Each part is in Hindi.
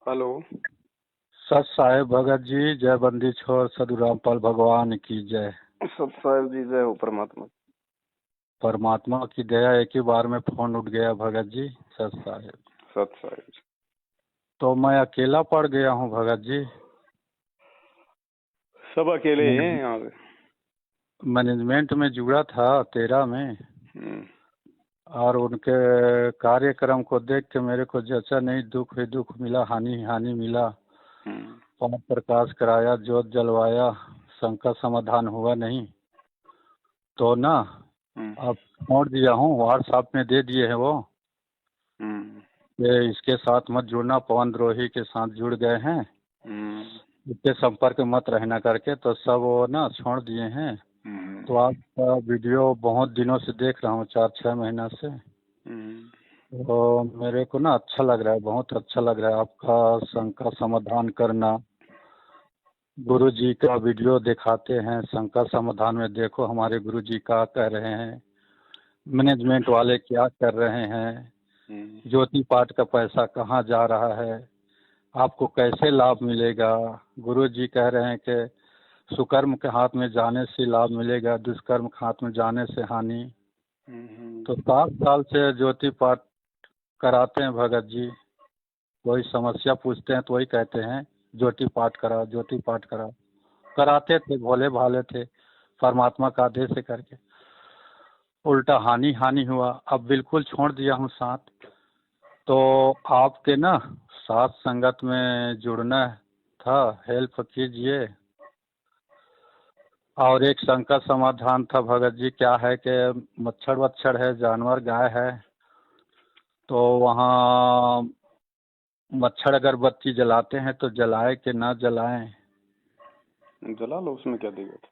हेलो। सत साहेब भगत जी, जय बंदी छोड़ सदु रामपाल भगवान की जय। सत साहेब जी, जय हो परमात्मा। परमात्मा की दया, एक ही बार में फोन उठ गया भगत जी। सत साहेब। सत साहेब जी। तो मैं अकेला पड़ गया हूँ भगत जी। सब अकेले हैं यहाँ पे। मैनेजमेंट में जुड़ा था 13 में, और उनके कार्यक्रम को देख के मेरे को जैसा नहीं, दुख ही दुख मिला, हानि ही हानि मिला। पांच प्रकाश कराया, ज्योत जलवाया, संकट समाधान हुआ नहीं, तो ना अब छोड़ दिया हूँ। व्हाट्सएप में दे दिए हैं वो कि इसके साथ मत जुड़ना, पवन द्रोही के साथ जुड़ गए हैं, इसके संपर्क में मत रहना करके, तो सब वो ना छोड़ दिए हैं। तो आपका वीडियो बहुत दिनों से देख रहा हूँ, 4-6 महीना से। तो मेरे को ना अच्छा लग रहा है, बहुत अच्छा लग रहा है आपका संकट समाधान करना। गुरु जी का वीडियो दिखाते हैं संकट समाधान में, देखो हमारे गुरु जी क्या कह रहे हैं, मैनेजमेंट वाले क्या कर रहे हैं, ज्योति पाठ का पैसा कहाँ जा रहा है, आपको कैसे लाभ मिलेगा। गुरु जी कह रहे हैं कि सुकर्म के हाथ में जाने से लाभ मिलेगा, दुष्कर्म के हाथ में जाने से हानि। तो 7 साल से ज्योति पाठ कराते हैं भगत जी। कोई समस्या पूछते हैं तो वही कहते हैं ज्योति पाठ करा, ज्योति पाठ करा। कराते थे, भोले भाले थे, परमात्मा का आदेश से करके। उल्टा हानि हानि हुआ। अब बिल्कुल छोड़ दिया हूँ साथ। तो आपके ना साथ संगत में जुड़ना था, हेल्प कीजिए। और एक संकट समाधान था भगत जी, क्या है कि मच्छर वच्छर है, जानवर गाय है, तो वहाँ मच्छर अगरबत्ती जलाते हैं तो जलाए कि ना जलाएं? जला लो, उसमें क्या दिक्कत है।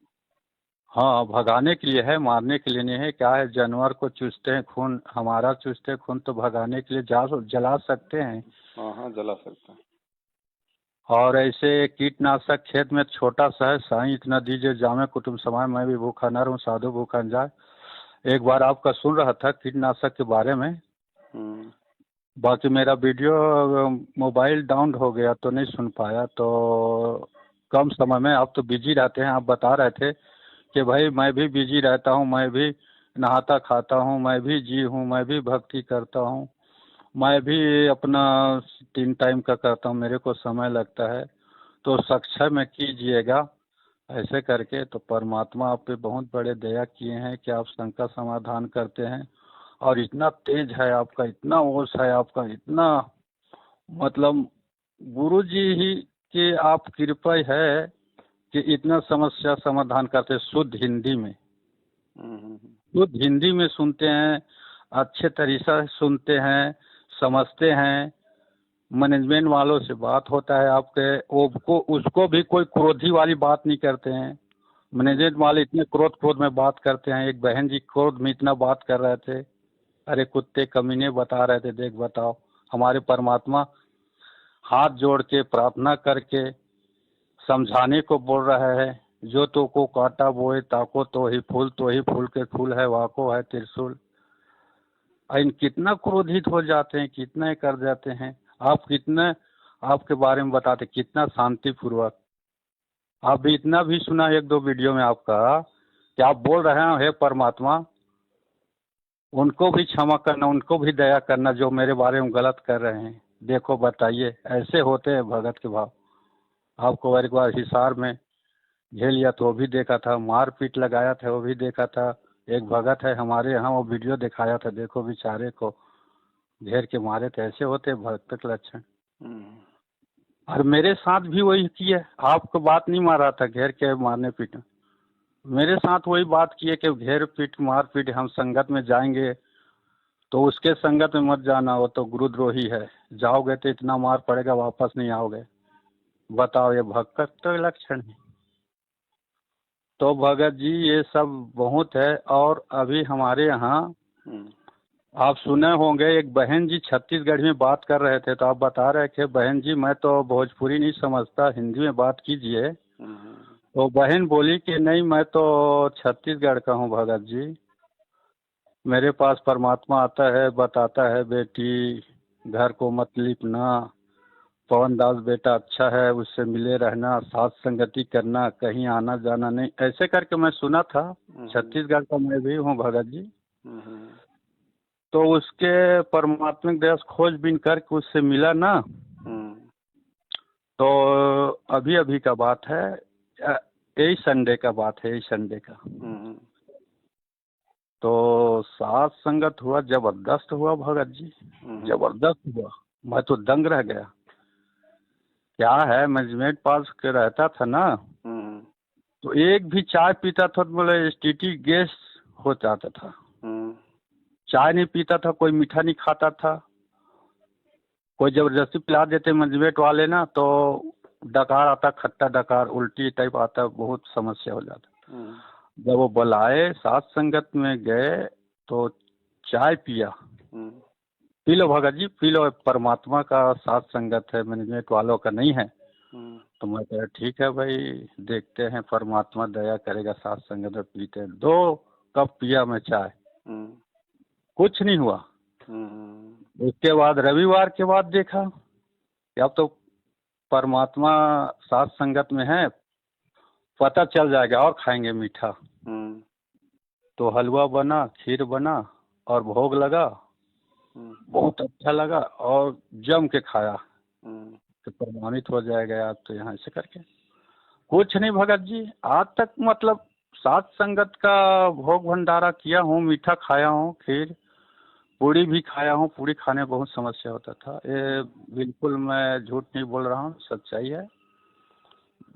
हाँ, भगाने के लिए है, मारने के लिए नहीं है। क्या है, जानवर को चूसते हैं खून, हमारा चूसते हैं खून, तो भगाने के लिए जला सकते हैं। हाँ, जला सकते हैं। और ऐसे कीटनाशक खेत में छोटा सा है, साईं इतना दीजिए जामे कुटुम्ब समाए, मैं भी भूखा न रहूं साधु भूखा न जाए। एक बार आपका सुन रहा था कीटनाशक के बारे में, बाकी मेरा वीडियो मोबाइल डाउन हो गया तो नहीं सुन पाया। तो कम समय में, आप तो बिजी रहते हैं, आप बता रहे थे कि भाई मैं भी बिजी रहता हूँ, मैं भी नहाता खाता हूँ, मैं भी जी हूँ, मैं भी भक्ति करता हूँ, मैं भी अपना 3 टाइम का करता हूँ, मेरे को समय लगता है, तो सक्षय में कीजिएगा ऐसे करके। तो परमात्मा आप पे बहुत बड़े दया किए हैं कि आप संकट समाधान करते हैं। और इतना तेज है आपका, इतना ओस है आपका, इतना मतलब गुरु जी ही की आप कृपा है कि इतना समस्या समाधान करते, शुद्ध हिंदी में, शुद्ध हिंदी में सुनते हैं, अच्छे तरीके से सुनते हैं, समझते हैं। मैनेजमेंट वालों से बात होता है आपके, वो उसको भी कोई क्रोधी वाली बात नहीं करते हैं। मैनेजमेंट वाले इतने क्रोध में बात करते हैं। एक बहन जी क्रोध में इतना बात कर रहे थे, अरे कुत्ते कमीने बता रहे थे, देख बताओ हमारे परमात्मा हाथ जोड़ के प्रार्थना करके समझाने को बोल रहा है, जो तो को काटा बोए ताको तो ही फूल, तो ही फूल के फूल है वाको है त्रिशूल। इन कितना क्रोधित हो जाते हैं, कितना कर जाते हैं। आप कितना, आपके बारे में बताते कितना शांतिपूर्वक। आप भी इतना भी सुना 1-2 वीडियो में आपका कि आप बोल रहे हैं हे परमात्मा उनको भी क्षमा करना, उनको भी दया करना जो मेरे बारे में गलत कर रहे हैं। देखो बताइए, ऐसे होते हैं भगत के भाव। आपको एक बार हिसार में झेल लिया तो वो भी देखा था, मार पीट लगाया था वो भी देखा था। एक भगत है हमारे यहाँ, वो वीडियो दिखाया था, देखो बेचारे को घेर के मारे थे। ऐसे होते भक्त के लक्षण। और मेरे साथ भी वही किया, आपको बात नहीं मारा था घेर के मारने पीटने, मेरे साथ वही बात किए कि घेर पीट मार पीट, हम संगत में जाएंगे तो उसके संगत में मत जाना, वो तो गुरुद्रोही है, जाओगे तो इतना मार पड़ेगा वापस नहीं आओगे। बताओ, ये भक्त का लक्षण है। तो भगत जी ये सब बहुत है। और अभी हमारे यहाँ आप सुने होंगे, एक बहन जी छत्तीसगढ़ में बात कर रहे थे, तो आप बता रहे थे बहन जी मैं तो भोजपुरी नहीं समझता, हिंदी में बात कीजिए। तो बहन बोली कि नहीं मैं तो छत्तीसगढ़ का हूँ भगत जी, मेरे पास परमात्मा आता है बताता है बेटी घर को मत लिपना, पवन दास बेटा अच्छा है, उससे मिले रहना, साथ संगति करना, कहीं आना जाना नहीं, ऐसे करके मैं सुना था। छत्तीसगढ़ का मैं भी हूँ भगत जी। तो उसके परमात्मिक दया से खोजबीन करके उससे मिला ना, तो अभी अभी का बात है, यही संडे का बात है, यही संडे का। तो साथ संगत हुआ, जबरदस्त हुआ भगत जी, जबरदस्त हुआ। मैं तो दंग रह गया। क्या है, मैनेजमेंट पास के रहता था ना, तो एक भी चाय पीता था तो बोले एसटीटी गैस हो जाता था। चाय नहीं पीता था, कोई मीठा नहीं खाता था, कोई जबरदस्ती पिला देते मैनेजमेंट वाले ना, तो डकार आता, खट्टा डकार, उल्टी टाइप आता, बहुत समस्या हो जाता। जब वो बुलाए, साथ संगत में गए, तो चाय पिया। P low Bhagat ji, P low, परमात्मा का साथ संगत है, मैनेजमेंट वालों का नहीं है। तो मैं कहा ठीक है भाई, देखते हैं, परमात्मा दया करेगा, साथ संगत में पीते हैं। 2 कप पिया मैं चाय, कुछ नहीं हुआ। उसके बाद रविवार के बाद देखा कि अब तो परमात्मा साथ संगत में है, पता चल जाएगा, और खाएंगे मीठा। तो हलवा बना, खीर बना और भोग लगा, बहुत अच्छा लगा और जम के खाया तो प्रमाणित हो जाएगा आज तो यहाँ से करके। कुछ नहीं भगत जी, आज तक मतलब साथ संगत का भोग भंडारा किया हूँ, मीठा खाया हूँ, खीर पूड़ी भी खाया हूँ। पूड़ी खाने में बहुत समस्या होता था, ये बिल्कुल मैं झूठ नहीं बोल रहा हूँ, सच्चाई है।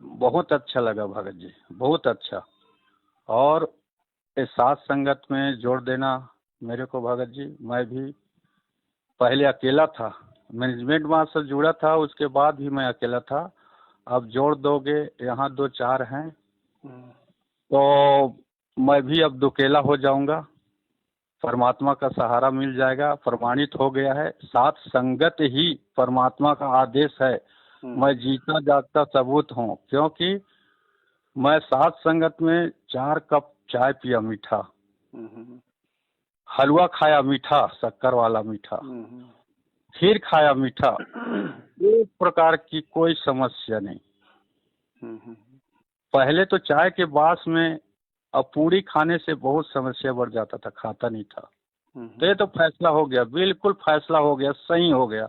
बहुत अच्छा लगा भगत जी, बहुत अच्छा। और इस साथ संगत में जोड़ देना मेरे को भगत जी, मैं भी पहले अकेला था, मैनेजमेंट वहाँ से जुड़ा था, उसके बाद भी मैं अकेला था। अब जोड़ दोगे, यहाँ 2-4 हैं, तो मैं भी अब दुकेला हो जाऊंगा, परमात्मा का सहारा मिल जाएगा। प्रमाणित हो गया है, साथ संगत ही परमात्मा का आदेश है। मैं जीता जागता सबूत हूँ, क्योंकि मैं साथ संगत में 4 कप चाय पिया मीठा, हलवा खाया मीठा, शक्कर वाला मीठा, खीर खाया मीठा, एक प्रकार की कोई समस्या नहीं। पहले तो चाय के बास में अब पूरी खाने से बहुत समस्या बढ़ जाता था, खाता नहीं था। तो ये तो फैसला हो गया, बिल्कुल फैसला हो गया, सही हो गया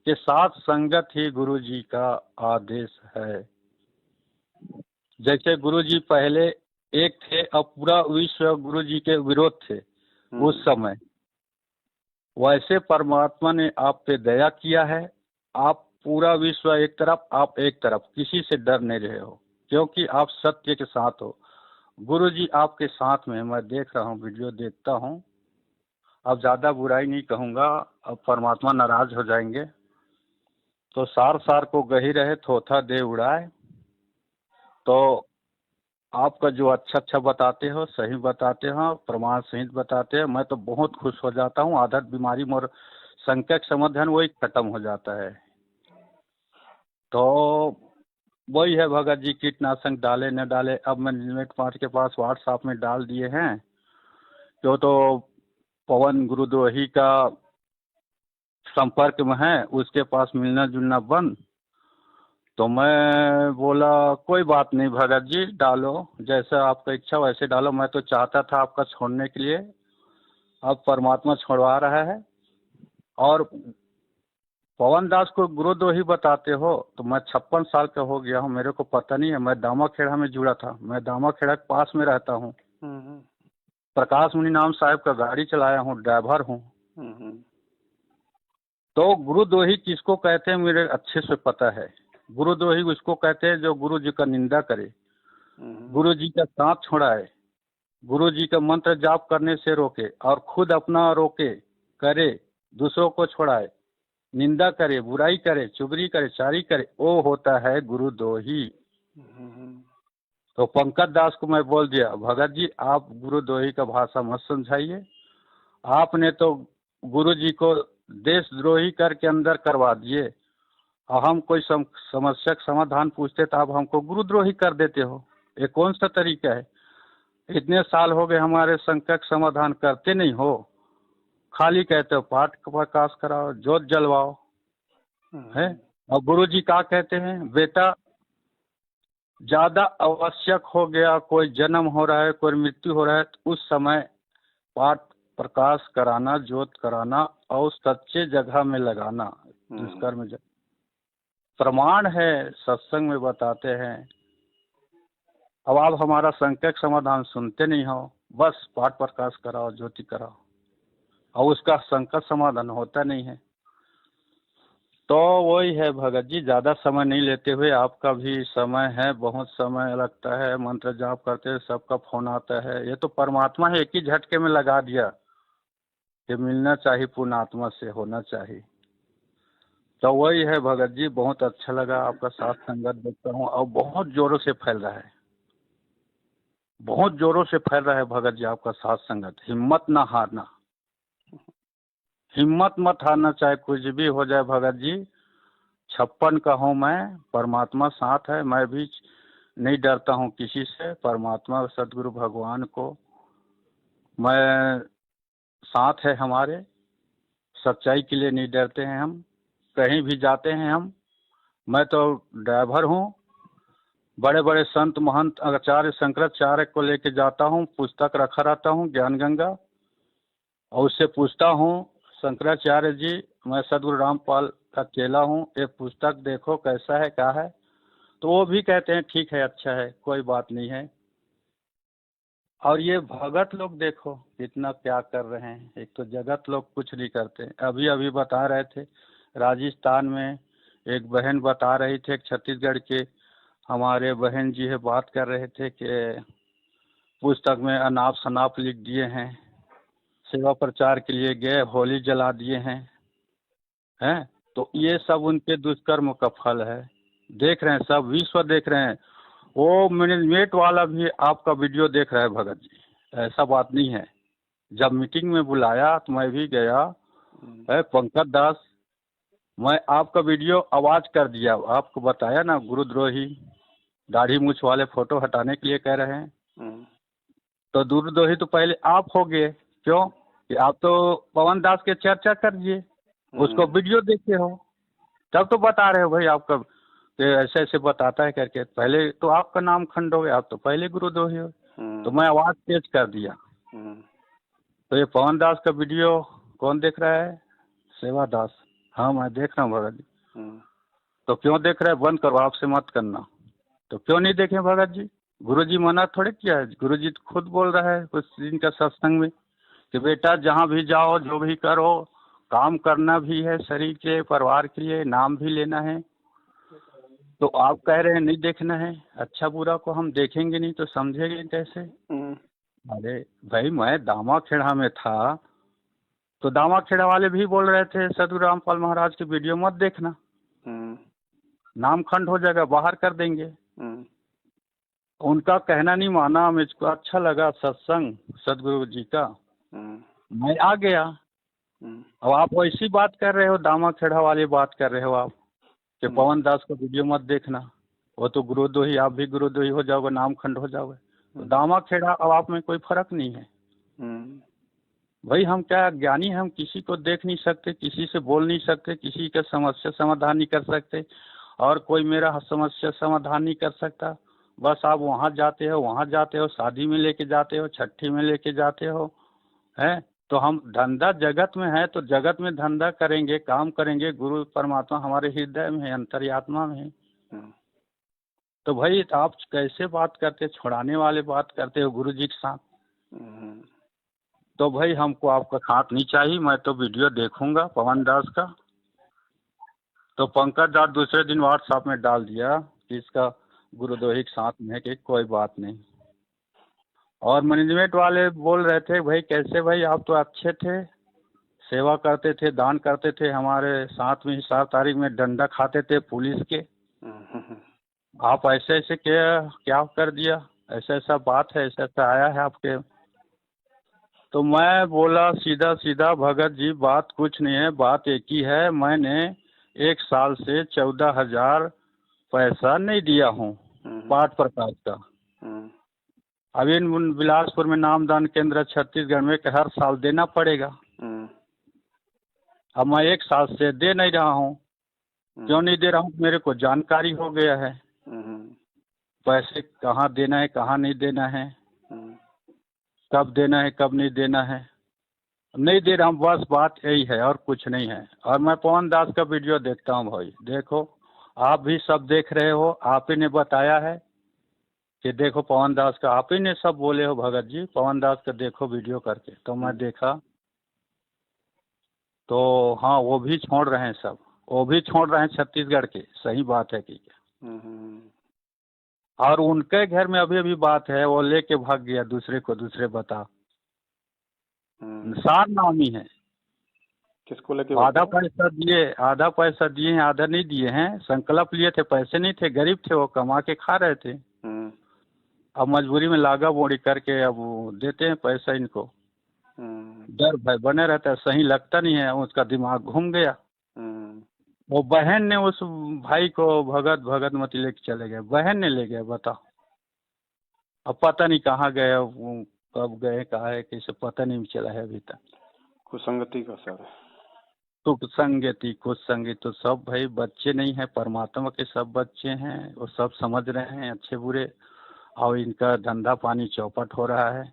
कि साथ संगत ही गुरु जी का आदेश है। जैसे गुरु जी पहले एक थे, अब पूरा विश्व गुरु जी के विरोध थे उस समय, वैसे परमात्मा ने आप पे दया किया है। आप पूरा विश्व एक तरफ, आप एक तरफ, किसी से डर नहीं रहे हो, क्योंकि आप सत्य के साथ हो। गुरु जी आपके साथ में, मैं देख रहा हूँ, वीडियो देखता हूँ। अब ज़्यादा बुराई नहीं कहूँगा, अब परमात्मा नाराज हो जाएंगे। तो सार सार को गही रहे, थोथा दे उड़ाए। तो आपका जो अच्छा अच्छा बताते हो, सही बताते हो, प्रमाण सहित बताते हो, मैं तो बहुत खुश हो जाता हूँ। आधा बीमारी मोर संकट समाधान वही खत्म हो जाता है। तो वही है भगत जी, कीटनाशक डाले न डाले, अब मैनेजमेंट पार्ट के पास व्हाट्सएप में डाल दिए हैं। तो पवन गुरुद्रोही का संपर्क में है, उसके पास मिलना जुलना बंद। तो मैं बोला कोई बात नहीं भगत जी, डालो, जैसा आपका इच्छा वैसे डालो। मैं तो चाहता था आपका छोड़ने के लिए, अब परमात्मा छोड़वा रहा है। और पवन दास को गुरुद्रोही बताते हो, तो मैं 56 साल का हो गया हूँ, मेरे को पता नहीं है। मैं दामाखेड़ा में जुड़ा था, मैं दामाखेड़ा के पास में रहता हूँ। प्रकाश मुनि नाम साहब का गाड़ी चलाया हूँ, ड्राइवर हूँ। तो गुरुद्रोही किसको कहते हैं मेरे अच्छे से पता है। गुरुद्रोही उसको कहते हैं जो गुरु जी का निंदा करे, गुरु जी का साथ छोड़ाए, गुरु जी का मंत्र जाप करने से रोके और खुद अपना रोके करे, दूसरों को छोड़ाए, निंदा करे, बुराई करे, चुगली करे, चारी करे, वो होता है गुरुद्रोही। तो पंकज दास को मैं बोल दिया, भगत जी आप गुरुद्रोही का भाषा मत समझाइए, आपने तो गुरु जी को देशद्रोही करके अंदर करवा दिए, और हम कोई समस्या का समाधान पूछते तो आप हमको गुरुद्रोही कर देते हो। ये कौन सा तरीका है? इतने साल हो गए हमारे संकट समाधान करते नहीं हो, खाली कहते हो पाठ प्रकाश कराओ, ज्योत जलवाओ, है और गुरु जी क्या कहते हैं, बेटा ज्यादा आवश्यक हो गया, कोई जन्म हो रहा है, कोई मृत्यु हो रहा है, तो उस समय पाठ प्रकाश कराना, ज्योत कराना और सच्चे जगह में लगाना, दुष्कर्म प्रमाण है, सत्संग में बताते हैं। अब आप हमारा संकट समाधान सुनते नहीं हो, बस पाठ प्रकाश कराओ, ज्योति कराओ, और उसका संकट समाधान होता नहीं है। तो वही है भगत जी, ज़्यादा समय नहीं लेते हुए, आपका भी समय है, बहुत समय लगता है, मंत्र जाप करते हैं, सबका फोन आता है। ये तो परमात्मा है, एक ही झटके में लगा दिया कि मिलना चाहिए, पुण्यात्मा से होना चाहिए। तो वही है भगत जी, बहुत अच्छा लगा आपका साथ संगत देखता हूँ, और बहुत जोरों से फैल रहा है, बहुत जोरों से फैल रहा है भगत जी आपका साथ संगत। हिम्मत ना हारना, हिम्मत मत हारना, चाहे कुछ भी हो जाए भगत जी। 56 का हूँ मैं, परमात्मा साथ है, मैं भी नहीं डरता हूँ किसी से। परमात्मा सदगुरु भगवान को मैं साथ है हमारे, सच्चाई के लिए नहीं डरते हैं हम, कहीं भी जाते हैं हम। मैं तो ड्राइवर हूँ, बड़े बड़े संत महंत आचार्य शंकराचार्य को लेके जाता हूँ, पुस्तक रखा रहता हूँ ज्ञान गंगा, और उससे पूछता हूँ, शंकराचार्य जी मैं सदगुरु रामपाल का चेला हूँ, एक पुस्तक देखो कैसा है क्या है, तो वो भी कहते हैं ठीक है, अच्छा है, कोई बात नहीं है। और ये भगत लोग देखो कितना क्या कर रहे हैं, एक तो जगत लोग कुछ नहीं करते। अभी अभी बता रहे थे राजस्थान में एक बहन बता रही थे, छत्तीसगढ़ के हमारे बहन जी है, बात कर रहे थे कि पुस्तक में अनाप शनाप लिख दिए हैं, सेवा प्रचार के लिए गए, होली जला दिए हैं। तो ये सब उनके दुष्कर्म का फल है, देख रहे हैं, सब विश्व देख रहे हैं। वो मैनेजमेंट वाला भी आपका वीडियो देख रहा है भगत जी, ऐसा बात नहीं है। जब मीटिंग में बुलाया तो मैं भी गया है, पंकज दास, मैं आपका वीडियो आवाज कर दिया, आपको बताया ना, गुरुद्रोही दाढ़ी मूछ वाले फोटो हटाने के लिए कह रहे हैं, तो गुरुद्रोही तो पहले आप हो गए, क्यों कि आप तो पवन दास के चर्चा कर दिए, उसको वीडियो देखे हो, तब तो बता रहे हो भाई आपका ऐसे ऐसे बताता है करके। पहले तो आपका नाम खंड हो गया, आप तो पहले गुरुद्रोही हो, तो मैं आवाज तेज कर दिया। तो ये पवन दास का वीडियो कौन देख रहा है, सेवा दास, हाँ मैं देख रहा हूँ भगत जी। तो क्यों देख रहे हैं, बंद करो, आपसे मत करना। तो क्यों नहीं देखें भगत जी, गुरु जी मना थोड़े किया है, गुरु जी खुद बोल रहा है कुछ दिन का सत्संग में कि बेटा जहाँ भी जाओ, जो भी करो, काम करना भी है, शरीर के परिवार के लिए, नाम भी लेना है। तो आप कह रहे हैं नहीं देखना है, अच्छा बुरा को हम देखेंगे नहीं तो समझेंगे कैसे। अरे भाई मैं दामाखेड़ा में था, तो दामाखेड़ा वाले भी बोल रहे थे सदगुरु रामपाल महाराज की वीडियो मत देखना, नाम खंड हो जाएगा, बाहर कर देंगे। उनका कहना नहीं माना, मुझको अच्छा लगा सत्संग सदगुरु जी का, मैं आ गया। अब आप वैसी बात कर रहे हो, दामाखेड़ा वाली बात कर रहे हो आप कि पवन दास का वीडियो मत देखना, वो तो गुरुद्रोही, आप भी गुरुद्रोही हो जाओगे, नाम खंड हो जाओगे। तो दामाखेड़ा अब आप में कोई फर्क नहीं है भाई। हम क्या ज्ञानी, हम किसी को देख नहीं सकते, किसी से बोल नहीं सकते, किसी का समस्या समाधान नहीं कर सकते, और कोई मेरा समस्या समाधान नहीं कर सकता। बस आप वहाँ जाते हो, वहाँ जाते हो, शादी में लेके जाते हो, छठी में लेके जाते हो, हैं। तो हम धंधा जगत में है, तो जगत में धंधा करेंगे, काम करेंगे। गुरु परमात्मा हमारे हृदय में है, अंतर्यात्मा में है। तो भाई आप कैसे बात करते, छुड़ाने वाले बात करते हो गुरु जी के साथ। तो भाई हमको आपका साथ नहीं चाहिए, मैं तो वीडियो देखूंगा पवन दास का। तो पंकज दास दूसरे दिन व्हाट्सएप में डाल दिया कि इसका गुरुद्रोही के साथ में है, कि कोई बात नहीं। और मैनेजमेंट वाले बोल रहे थे भाई कैसे भाई, आप तो अच्छे थे, सेवा करते थे, दान करते थे, हमारे साथ में ही 7 तारीख में डंडा खाते थे पुलिस के, आप ऐसे ऐसे क्या कर दिया, ऐसा ऐसा बात है, ऐसा ऐसा आया है आपके। तो मैं बोला सीधा सीधा, भगत जी बात कुछ नहीं है, बात एक ही है, मैंने 1 साल से 14,000 पैसा नहीं दिया हूँ पाठ प्रकाश का। अभी बिलासपुर में नामदान केंद्र छत्तीसगढ़ में हर साल देना पड़ेगा, अब मैं 1 साल से दे नहीं रहा हूँ। क्यों नहीं दे रहा हूँ? मेरे को जानकारी हो गया है पैसे कहाँ देना है, कहाँ नहीं देना है, कब देना है, कब नहीं देना है। नहीं दे रहा हूँ, बस बात यही है और कुछ नहीं है। और मैं पवन दास का वीडियो देखता हूँ भाई, देखो आप भी सब देख रहे हो, आप ही ने बताया है कि देखो पवन दास का, आप ही ने सब बोले हो भगत जी पवन दास का देखो वीडियो करके, तो मैं देखा तो हाँ वो भी छोड़ रहे हैं सब, वो भी छोड़ रहे हैं छत्तीसगढ़ के, सही बात है कि। और उनके घर में अभी अभी बात है, वो लेके भाग गया दूसरे को, दूसरे बता निशान नामी है। किसको लेके? आधा पैसा दिए हैं, आधा नहीं दिए हैं। संकल्प लिए थे, पैसे नहीं थे, गरीब थे, वो कमा के खा रहे थे। अब मजबूरी में लागा बोड़ी करके अब वो देते हैं पैसा इनको। डर भय बने रहता है, सही लगता नहीं है, उसका दिमाग घूम गया। वो बहन ने उस भाई को भगत मती लेके चले गए, बहन ने ले गया, बताओ। अब पता नहीं कहाँ गए, वो कब गए, कहा है किसे पता नहीं चला है अभी तक। कुसंगति का सर, कुसंगति तो सब भाई बच्चे नहीं है, परमात्मा के सब बच्चे हैं, वो सब समझ रहे हैं अच्छे बुरे। और इनका धंधा पानी चौपट हो रहा है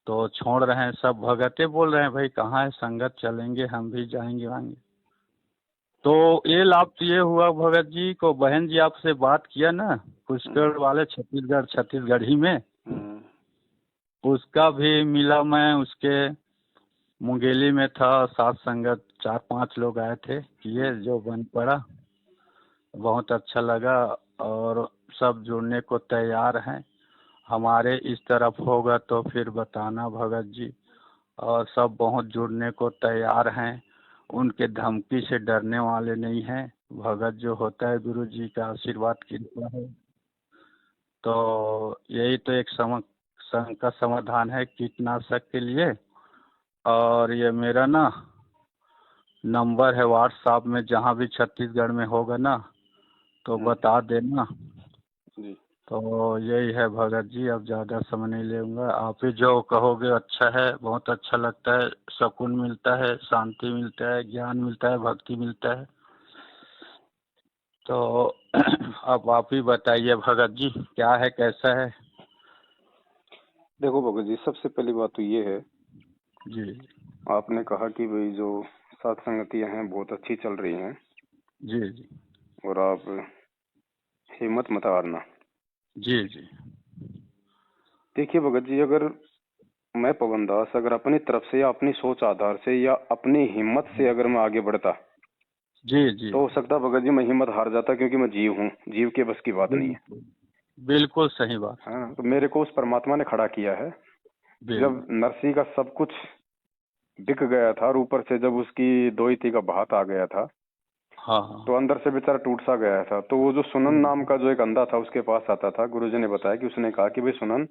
तो छोड़ रहे हैं सब। भगते बोल रहे हैं भाई कहाँ है संगत, चलेंगे हम भी, जाएंगे वाएंगे। तो ये लाभ तो ये हुआ भगत जी को, बहन जी आपसे बात किया ना पुष्कर वाले छत्तीसगढ़ ही में, उसका भी मिला मैं, उसके मुंगेली में था, साथ संगत 4-5 लोग आए थे, किए जो बन पड़ा, बहुत अच्छा लगा। और सब जुड़ने को तैयार हैं, हमारे इस तरफ होगा तो फिर बताना भगत जी। और सब बहुत जुड़ने को तैयार हैं, उनके धमकी से डरने वाले नहीं हैं। भगत जो होता है गुरु जी का आशीर्वाद कृपा है। तो यही तो एक का समाधान है कीटनाशक के लिए। और ये मेरा ना नंबर है व्हाट्सएप में, जहाँ भी छत्तीसगढ़ में होगा ना तो बता देना जी। तो यही है भगत जी, अब ज़्यादा समय नहीं लूँगा, आप ही जो कहोगे अच्छा है, बहुत अच्छा लगता है, सुकून मिलता है, शांति मिलता है, ज्ञान मिलता है, भक्ति मिलता है। तो अब आप ही बताइए भगत जी क्या है, कैसा है? देखो भगत जी, सबसे पहली बात तो ये है जी, आपने कहा कि भाई जो सात संगतियां हैं बहुत अच्छी चल रही हैं। जी जी, और आप हिम्मत मत हारना। जी जी, देखिए भगत जी, अगर मैं पवन दास अगर अपनी तरफ से या अपनी सोच आधार से या अपनी हिम्मत से अगर मैं आगे बढ़ता जी जी, तो हो सकता भगत जी मैं हिम्मत हार जाता, क्योंकि मैं जीव हूँ, जीव के बस की बात नहीं है। बिल्कुल बिल्कुल सही बात। हाँ, तो मेरे को उस परमात्मा ने खड़ा किया है। जब नरसिंह का सब कुछ बिक गया था और ऊपर से जब उसकी दोहिती का भात आ गया था, हाँ तो अंदर से बेचारा टूट सा गया था। तो वो जो सुनन नाम का जो एक अंधा था उसके पास आता था, गुरुजी ने बताया कि उसने कहा कि भाई सुनन,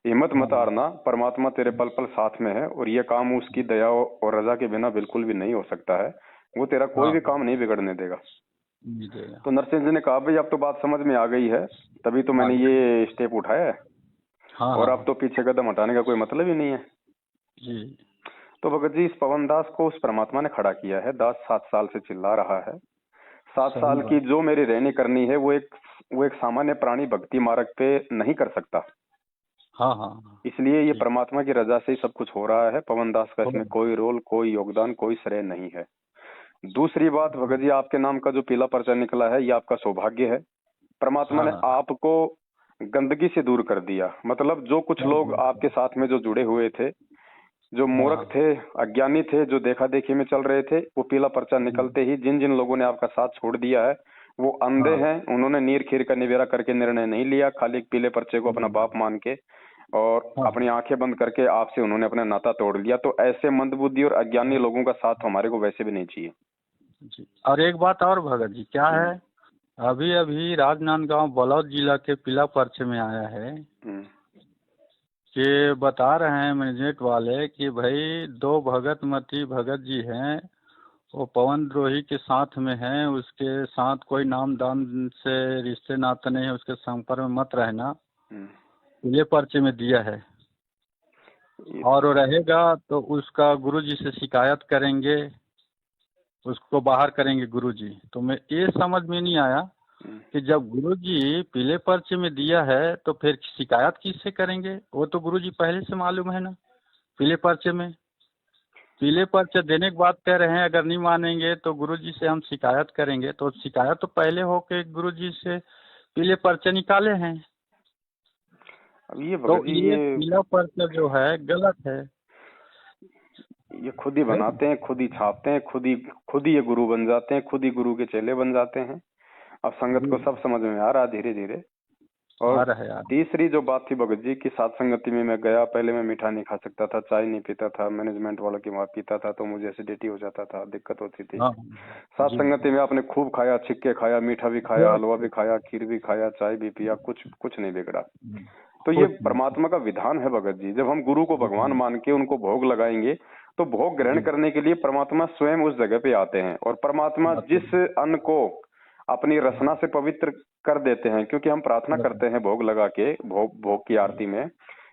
हिम्मत मत हारना, परमात्मा तेरे पल पल साथ में है और ये काम उसकी दया और रजा के बिना बिल्कुल भी नहीं हो सकता है, वो तेरा कोई भी काम नहीं बिगड़ने देगा। तो नरसिंह जी ने कहा भाई अब तो बात समझ में आ गई है, तभी तो मैंने ये स्टेप उठाया है, और अब तो पीछे कदम हटाने का कोई मतलब ही नहीं है। जी। तो भगत जी, इस पवन दास को उस परमात्मा ने खड़ा किया है। दास 7 साल से चिल्ला रहा है। 7 साल की जो मेरी रहनी करनी है वो एक सामान्य प्राणी भक्ति मार्ग पे नहीं कर सकता। हाँ, इसलिए ये परमात्मा की रजा से ही सब कुछ हो रहा है। पवन दास का इसमें कोई रोल, कोई योगदान, कोई श्रेय नहीं है। दूसरी बात भगत जी, आपके नाम का जो पीला पर्चा निकला है ये आपका सौभाग्य है। परमात्मा ने आपको गंदगी से दूर कर दिया। मतलब जो कुछ लोग आपके साथ में जो जुड़े हुए थे, जो मूर्ख थे, अज्ञानी थे, जो देखा देखी में चल रहे थे, वो पीला पर्चा निकलते ही जिन जिन लोगों ने आपका साथ छोड़ दिया है वो अंधे हैं। उन्होंने नीर खीर का निवेरा करके निर्णय नहीं लिया, खाली पीले पर्चे को अपना बाप मान के और अपनी आंखें बंद करके आपसे उन्होंने अपना नाता तोड़ लिया। तो ऐसे मंदबुद्धि और अज्ञानी लोगों का साथ हमारे को वैसे भी नहीं चाहिए जी। और एक बात और भगत जी, क्या है, अभी अभी राजनांदगांव बलौद जिला के पीला पर्चे में आया है कि बता रहे हैं मैनेजमेंट वाले कि भाई 2 भगत जी हैं, वो पवन द्रोही के साथ में हैं, उसके साथ कोई नाम दाम से रिश्ते नाते नहीं है, उसके संपर्क में मत रहना, पीले पर्चे में दिया है। और वो रहेगा तो उसका गुरु जी से शिकायत करेंगे उसको बाहर करेंगे गुरुजी। तो मैं ये समझ में नहीं आया कि जब गुरुजी पीले पर्चे में दिया है तो फिर शिकायत किससे करेंगे? वो तो गुरुजी पहले से मालूम है ना, पीले पर्चे में। पीले पर्चे देने के बाद कह रहे हैं अगर नहीं मानेंगे तो गुरुजी से हम शिकायत करेंगे। तो शिकायत तो पहले होके गुरुजी से पीले पर्चे निकाले हैं। अब ये तो भगत जी ये पीला पर्चा जो है गलत है। ये खुद ही बनाते हैं, खुद ही छापते हैं, खुद ही ये गुरु बन जाते हैं, खुद ही गुरु के चेले बन जाते हैं। अब संगत को सब समझ में आ रहा है धीरे धीरे। और तीसरी जो बात थी भगत जी की, सात संगति में मैं गया, पहले मैं मीठा नहीं खा सकता था, चाय नहीं पीता था, मैनेजमेंट वालों की वहां पीता था तो मुझे एसिडिटी हो जाता था, दिक्कत होती थी। सात संगति में आपने खूब खाया, छिक्के खाया, मीठा भी खाया, हलवा भी खाया, खीर भी खाया, चाय भी पिया, कुछ नहीं बिगड़ा। तो ये परमात्मा का विधान है भगत जी। जब हम गुरु को भगवान मान के उनको भोग लगाएंगे तो भोग ग्रहण करने के लिए परमात्मा स्वयं उस जगह पे आते हैं। और परमात्मा जिस अन्न को अपनी रसना से पवित्र कर देते हैं, क्योंकि हम प्रार्थना करते हैं भोग लगा के, भोग की आरती में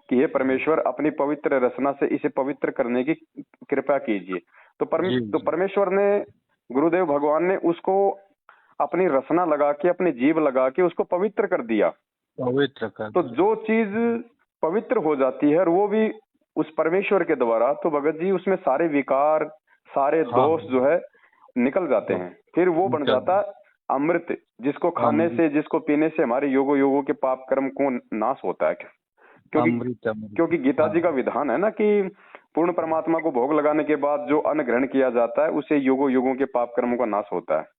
कि हे परमेश्वर अपनी पवित्र रसना से इसे पवित्र करने की कृपा कीजिए। तो परमेश्वर ने, गुरुदेव भगवान ने उसको अपनी रसना लगा के, अपनी जीभ लगा के उसको पवित्र कर दिया। तो जो चीज पवित्र हो जाती है और वो भी उस परमेश्वर के द्वारा, तो भगत जी उसमें सारे विकार, सारे दोष जो है निकल जाते हैं। फिर वो बन जाता अमृत, जिसको खाने से, जिसको पीने से हमारे योगों के पाप कर्म को नाश होता है। क्योंकि गीता जी का विधान है ना कि पूर्ण परमात्मा को भोग लगाने के बाद जो अन्न ग्रहण किया जाता है उससे योगों के पाप कर्मों का नाश होता है।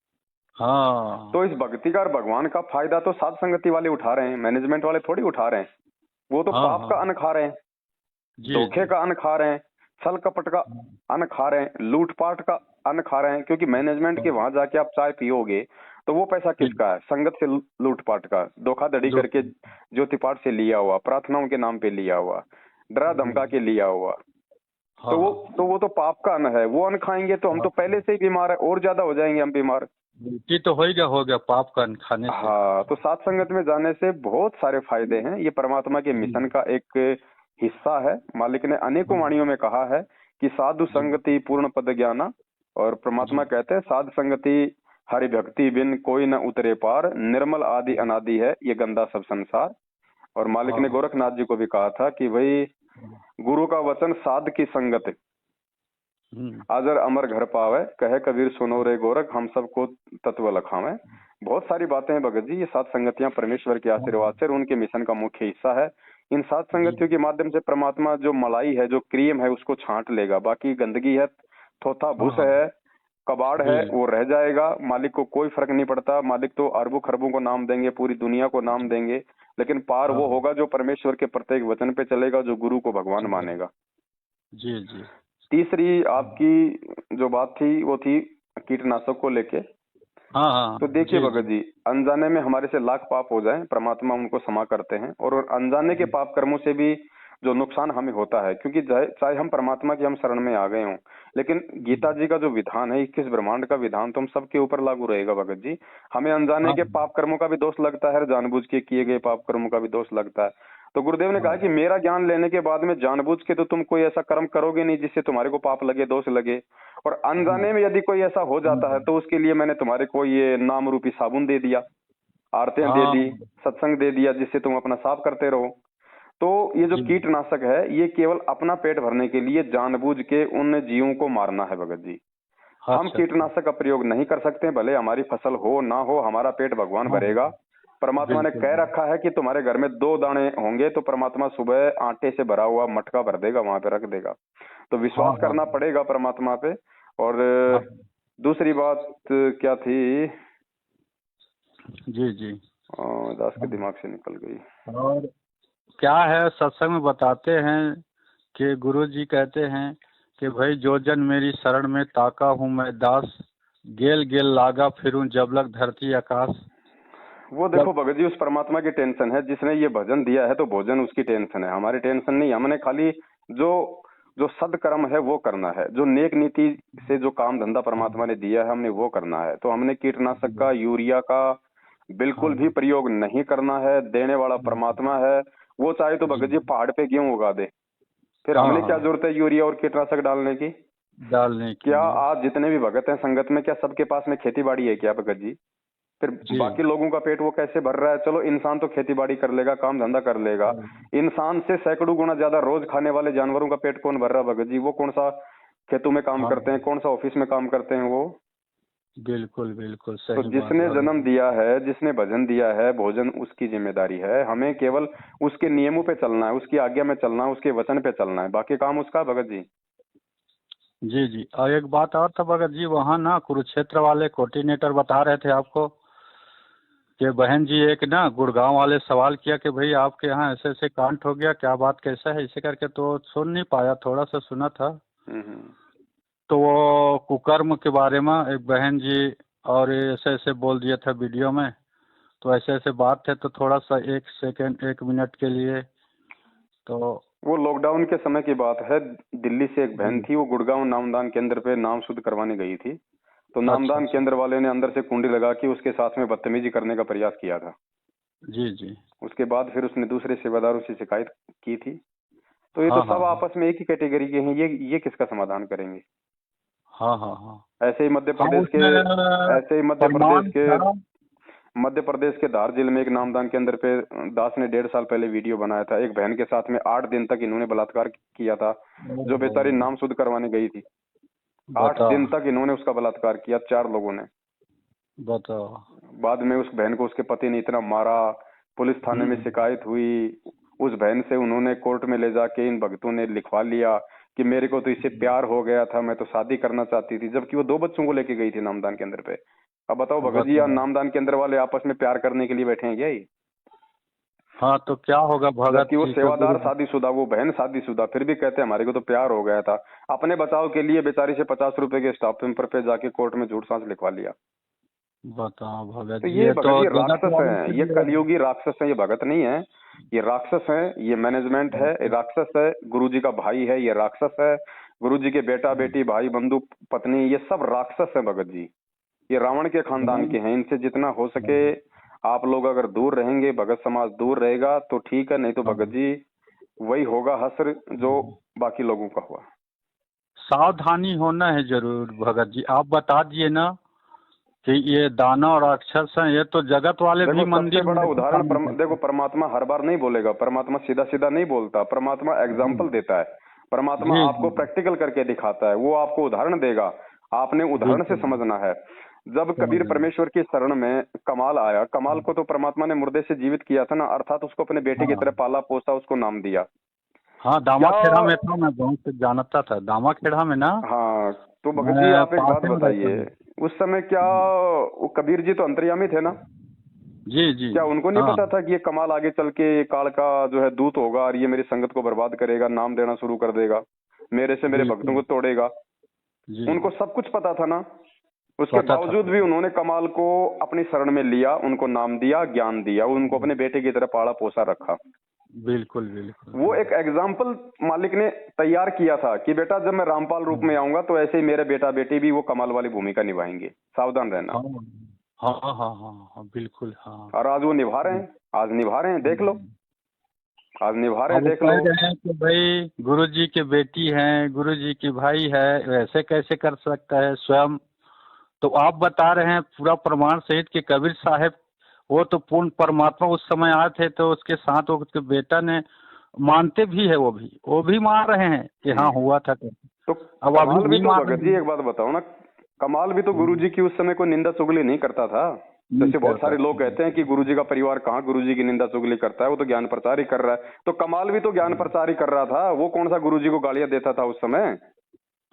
हाँ। तो इस भक्ति का और भगवान का फायदा तो साध संगति वाले उठा रहे हैं, मैनेजमेंट वाले थोड़ी उठा रहे हैं। वो तो पाप का अन्न खा रहे हैं, धोखे का अन्न खा रहे हैं, छल कपट का अन्न खा रहे हैं, लूटपाट का अन्न खा रहे हैं। क्योंकि मैनेजमेंट के वहां जाके आप चाय पियोगे तो वो पैसा किसका है? संगत से लूटपाट का, धोखाधड़ी करके ज्योतिपाठ से लिया हुआ, प्रार्थनाओं के नाम पे लिया हुआ, डरा धमका के लिया हुआ। तो वो तो पाप का अन्न है। वो अन्न खाएंगे तो हम तो पहले से ही बीमार है, और ज्यादा हो जाएंगे हम बीमार। तो हो गया पाप का अन्न खाने से। हाँ, तो सात संगत में जाने से बहुत सारे फायदे हैं। ये परमात्मा के मिशन का एक हिस्सा है। मालिक ने अनेकों वाणियों में कहा है कि साधु संगति पूर्ण पद ज्ञाना, और परमात्मा कहते हैं साधु संगति हरि भक्ति बिन कोई न उतरे पार, निर्मल आदि अनादि है ये गंदा सब संसार। और मालिक ने गोरखनाथ जी को भी कहा था कि भाई गुरु का वचन साध की संगत, अजर अमर घर पावे, कहे कबीर सुनो रे गोरख, हम सबको तत्व लखावे। बहुत सारी बातें हैं भगत जी। ये सात संगतियां परमेश्वर के आशीर्वाद से और उनके मिशन का मुख्य हिस्सा है। इन सात संगतियों के माध्यम से परमात्मा जो मलाई है, जो क्रीम है, उसको छांट लेगा। बाकी गंदगी है, थोथा भूस है, कबाड़ है, वो रह जाएगा। मालिक को कोई फर्क नहीं पड़ता। मालिक तो अरबों खरबों को नाम देंगे, पूरी दुनिया को नाम देंगे, लेकिन पार वो होगा जो परमेश्वर के प्रत्येक वचन पे चलेगा, जो गुरु को भगवान मानेगा। जी जी। तीसरी आपकी जो बात थी वो थी कीटनाशक को लेके। हाँ। तो देखिए भगत जी, अनजाने में हमारे से लाख पाप हो जाएं, परमात्मा उनको क्षमा करते हैं। और अनजाने के पाप कर्मों से भी जो नुकसान हमें होता है, क्योंकि चाहे हम परमात्मा की हम शरण में आ गए हों, लेकिन गीता जी का जो विधान है, 21 ब्रह्मांड का विधान तो हम सबके ऊपर लागू रहेगा भगत जी। हमें अनजाने के पाप कर्मों का भी दोष लगता है और जानबूझ के किए गए पाप कर्मों का भी दोष लगता है। तो गुरुदेव ने कहा कि मेरा ज्ञान लेने के बाद में जानबूझ के तो तुम कोई ऐसा कर्म करोगे नहीं जिससे तुम्हारे को पाप लगे, दोष लगे। और अनजाने में यदि कोई ऐसा हो जाता है तो उसके लिए मैंने तुम्हारे को ये नाम रूपी साबुन दे दिया, आरतियां दे दी, सत्संग दे दिया, जिससे तुम अपना साफ करते रहो। तो ये जो कीटनाशक है, ये केवल अपना पेट भरने के लिए जानबूझ के उन जीवों को मारना है भगत जी। हम कीटनाशक का प्रयोग नहीं कर सकते, भले हमारी फसल हो ना हो, हमारा पेट भगवान भरेगा। परमात्मा ने कह रखा है कि तुम्हारे घर में 2 दाने होंगे तो परमात्मा सुबह आटे से भरा हुआ मटका भर देगा, वहां पे रख देगा। तो विश्वास करना पड़ेगा परमात्मा पे। और दूसरी बात क्या थी? जी दास के दिमाग से निकल गई। और क्या है, सत्संग में बताते हैं कि गुरु जी कहते हैं कि भाई जो जन मेरी शरण में ताका हूँ मैं दास, गेल गेल लागा फिरूं जब लग धरती आकाश। वो देखो भगत जी, उस परमात्मा की टेंशन है। जिसने ये भजन दिया है तो भोजन उसकी टेंशन है, हमारी टेंशन नहीं। हमने खाली जो सदकर्म है वो करना है, जो नेक नीति से जो काम धंधा परमात्मा ने दिया है हमने वो करना है। तो हमने कीटनाशक का, यूरिया का बिल्कुल भी प्रयोग नहीं करना है। देने वाला परमात्मा है। वो चाहे तो भगत जी पहाड़ पे गेहूं उगा दे, फिर हमने क्या जरूरत है यूरिया और कीटनाशक डालने की? डालने के क्या लिए। आज जितने भी भगत हैं संगत में, क्या सबके पास में खेती बाड़ी है क्या भगत जी? फिर जी। बाकी लोगों का पेट वो कैसे भर रहा है? चलो इंसान तो खेती बाड़ी कर लेगा, काम धंधा कर लेगा, इंसान से सैकड़ों गुना ज्यादा रोज खाने वाले जानवरों का पेट कौन भर रहा है भगत जी? वो कौन सा खेतों में काम हाँ, करते हैं, कौन सा ऑफिस में काम करते हैं वो? बिल्कुल बिल्कुल तो सही बात जिसने भगत जन्म जी। दिया है, जिसने भजन दिया है, भोजन उसकी जिम्मेदारी है। हमें केवल उसके नियमों पे चलना है, उसकी आज्ञा में चलना है, उसके वचन पे चलना है, बाकी काम उसका भगत जी। जी जी, और एक बात और था भगत जी, वहाँ ना कुरुक्षेत्र वाले कोऑर्डिनेटर बता रहे थे आपको कि बहन जी एक ना गुड़गांव वाले सवाल किया कि भाई आपके यहाँ ऐसे ऐसे कांड हो गया, क्या बात कैसा है, इसे करके तो सुन नहीं पाया, थोड़ा सा सुना था। हम्म। तो वो कुकर्म के बारे में एक बहन जी और ये ऐसे ऐसे बोल दिया था वीडियो में, तो ऐसे ऐसे बात है, तो थोड़ा सा 1 सेकंड 1 मिनट के लिए तो। वो लॉकडाउन के समय की बात है। दिल्ली से एक बहन जी। थी, वो गुड़गांव नामदान केंद्र पे नाम शुद्ध करवाने गई थी। तो अच्छा नामदान अच्छा। केंद्र वाले ने अंदर से कुंडी लगा के उसके साथ में बदतमीजी करने का प्रयास किया था। जी जी। उसके बाद फिर उसने दूसरे सेवादारों से शिकायत की थी। तो ये तो हाँ हाँ सब हाँ। आपस में एक ही कैटेगरी के हैं, ये किसका समाधान करेंगे? हाँ हाँ हाँ। ऐसे ही मध्य हाँ प्रदेश के उसमें ऐसे ही प्रमाण था। मध्य प्रदेश के धार जिले में एक नामदान केंद्र पे दास ने 1.5 साल पहले वीडियो बनाया था। एक बहन के साथ में 8 दिन तक इन्होंने बलात्कार किया था, जो ओहो, बेचारी नाम शुद्ध करवाने गई थी। 8 दिन बताओ तक इन्होंने उसका बलात्कार किया, 4 लोगों ने। बताओ। बाद में उस बहन को उसके पति ने इतना मारा, पुलिस थाने में हम्म। शिकायत हुई। उस बहन से उन्होंने कोर्ट में ले जाके इन भक्तों ने लिखवा लिया कि मेरे को तो इससे प्यार हो गया था, मैं तो शादी करना चाहती थी, जबकि वो 2 बच्चों को लेके गई थी नामदान केंद्र पे। अब बताओ भगत जी, यार बताओ। नामदान केंद्र वाले आपस में प्यार करने के लिए बैठे हैं क्या ये? हाँ तो क्या होगा भगत जबकि वो जी के सेवादार गुरु। शादीशुदा, वो बहन शादीशुदा, फिर भी कहते हैं हमारे को तो प्यार हो गया था। अपने बचाव के लिए बेचारी से 50 रुपए के स्टाम्प पेपर पे जाके कोर्ट में झूठ सांस लिखवा लिया। बताओ भगत तो जी, ये ये तो भगत जी जगत राक्षस वालों हैं, के ये लिए। कलयुगी राक्षस हैं, ये भगत नहीं है। ये राक्षस हैं, ये मैनेजमेंट है, ये राक्षस है। गुरु जी का भाई है, ये राक्षस है। गुरु जी के बेटा बेटी भाई बंधु पत्नी, ये सब राक्षस है भगत जी। ये रावण के खानदान के हैं। इनसे जितना हो सके आप लोग अगर दूर रहेंगे, भगत समाज दूर रहेगा तो ठीक है, नहीं तो भगत जी वही होगा हश्र जो बाकी लोगों का हुआ। सावधानी होना है जरूर भगत जी। आप बता दिए ना कि ये दानव और राक्षस हैं, ये तो जगत वाले भी देखो सबसे मंदिर बड़ा में ऐसे उदाहरण काम करते देखो, हैं। परमात्मा हर बार नहीं बोलेगा, परमात्मा सीधा सीधा नहीं बोलता, परमात्मा जी एग्जाम्पल देता है। परमात्मा जी आपको जी। प्रैक्टिकल करके दिखाता है, वो आपको उदाहरण देगा, आपने उदाहरण से बिल्कुल समझना है। जब कबीर समझ गए। परमेश्वर की शरण में कमाल आया, कमाल को तो परमात्मा ने मुर्दे से जीवित किया था ना, अर्थात उसको अपने बेटे की हाँ तरह पाला पोसा, उसको नाम दिया। हाँ, दामा क्या? खेड़ा में था, मैं गाँव से जानता था, दामा खेड़ा में ना। हाँ, तो भगत जी मैं आप एक पास बात में रहता बताइए, हूँ। उस समय क्या वो कबीर जी तो अंतर्यामी थे ना? जी जी। क्या उनको नहीं हाँ। पता था कि ये कमाल आगे चल के ये काल का जो है दूत होगा और ये मेरी संगत को बर्बाद करेगा, नाम देना शुरू कर देगा, मेरे से मेरे भक्तों बिल्कुल। को तोड़ेगा? जी। उनको सब कुछ पता था ना। उसके पता था बावजूद भी उन्होंने कमाल को अपनी शरण में लिया, उनको नाम दिया, ज्ञान दिया, उनको अपने बेटे की तरह पाला पोसा रखा। बिल्कुल बिल्कुल वो एक एग्जाम्पल मालिक ने तैयार किया था कि बेटा जब मैं रामपाल रूप में आऊंगा तो ऐसे ही मेरे बेटा बेटी भी वो कमाल वाली भूमिका निभाएंगे, सावधान रहना। हाँ हाँ हाँ हाँ हाँ हाँ, बिल्कुल हाँ। और आज वो निभा रहे हैं, आज निभा रहे हैं, देख लो, आज निभा रहे अब हैं, वो देख कह लो। रहे हैं कि भाई गुरु जी की बेटी हैं, गुरु जी की भाई है, वैसे कैसे कर सकता है स्वयं। तो आप बता रहे हैं पूरा प्रमाण सहित कि कबीर साहब वो तो पूर्ण परमात्मा उस समय आए थे, तो उसके साथ वो उसके बेटा ने मानते भी है, वो भी मान रहे हैं कि हाँ हुआ था। तो तो अब अभी कमाल भी नहीं तो मान भगत रहे जी हैं। एक बात बताओ ना, कमाल भी तो गुरुजी की उस समय कोई निंदा चुगली नहीं करता था। नहीं जैसे बहुत करता सारे लोग था। कहते हैं कि गुरुजी का परिवार कहाँ गुरुजी की निंदा चुगली करता है, वो तो ज्ञान प्रचार ही कर रहा है। तो कमाल भी तो ज्ञान प्रचार ही कर रहा था, वो कौन सा गुरुजी को गालियां देता था उस समय?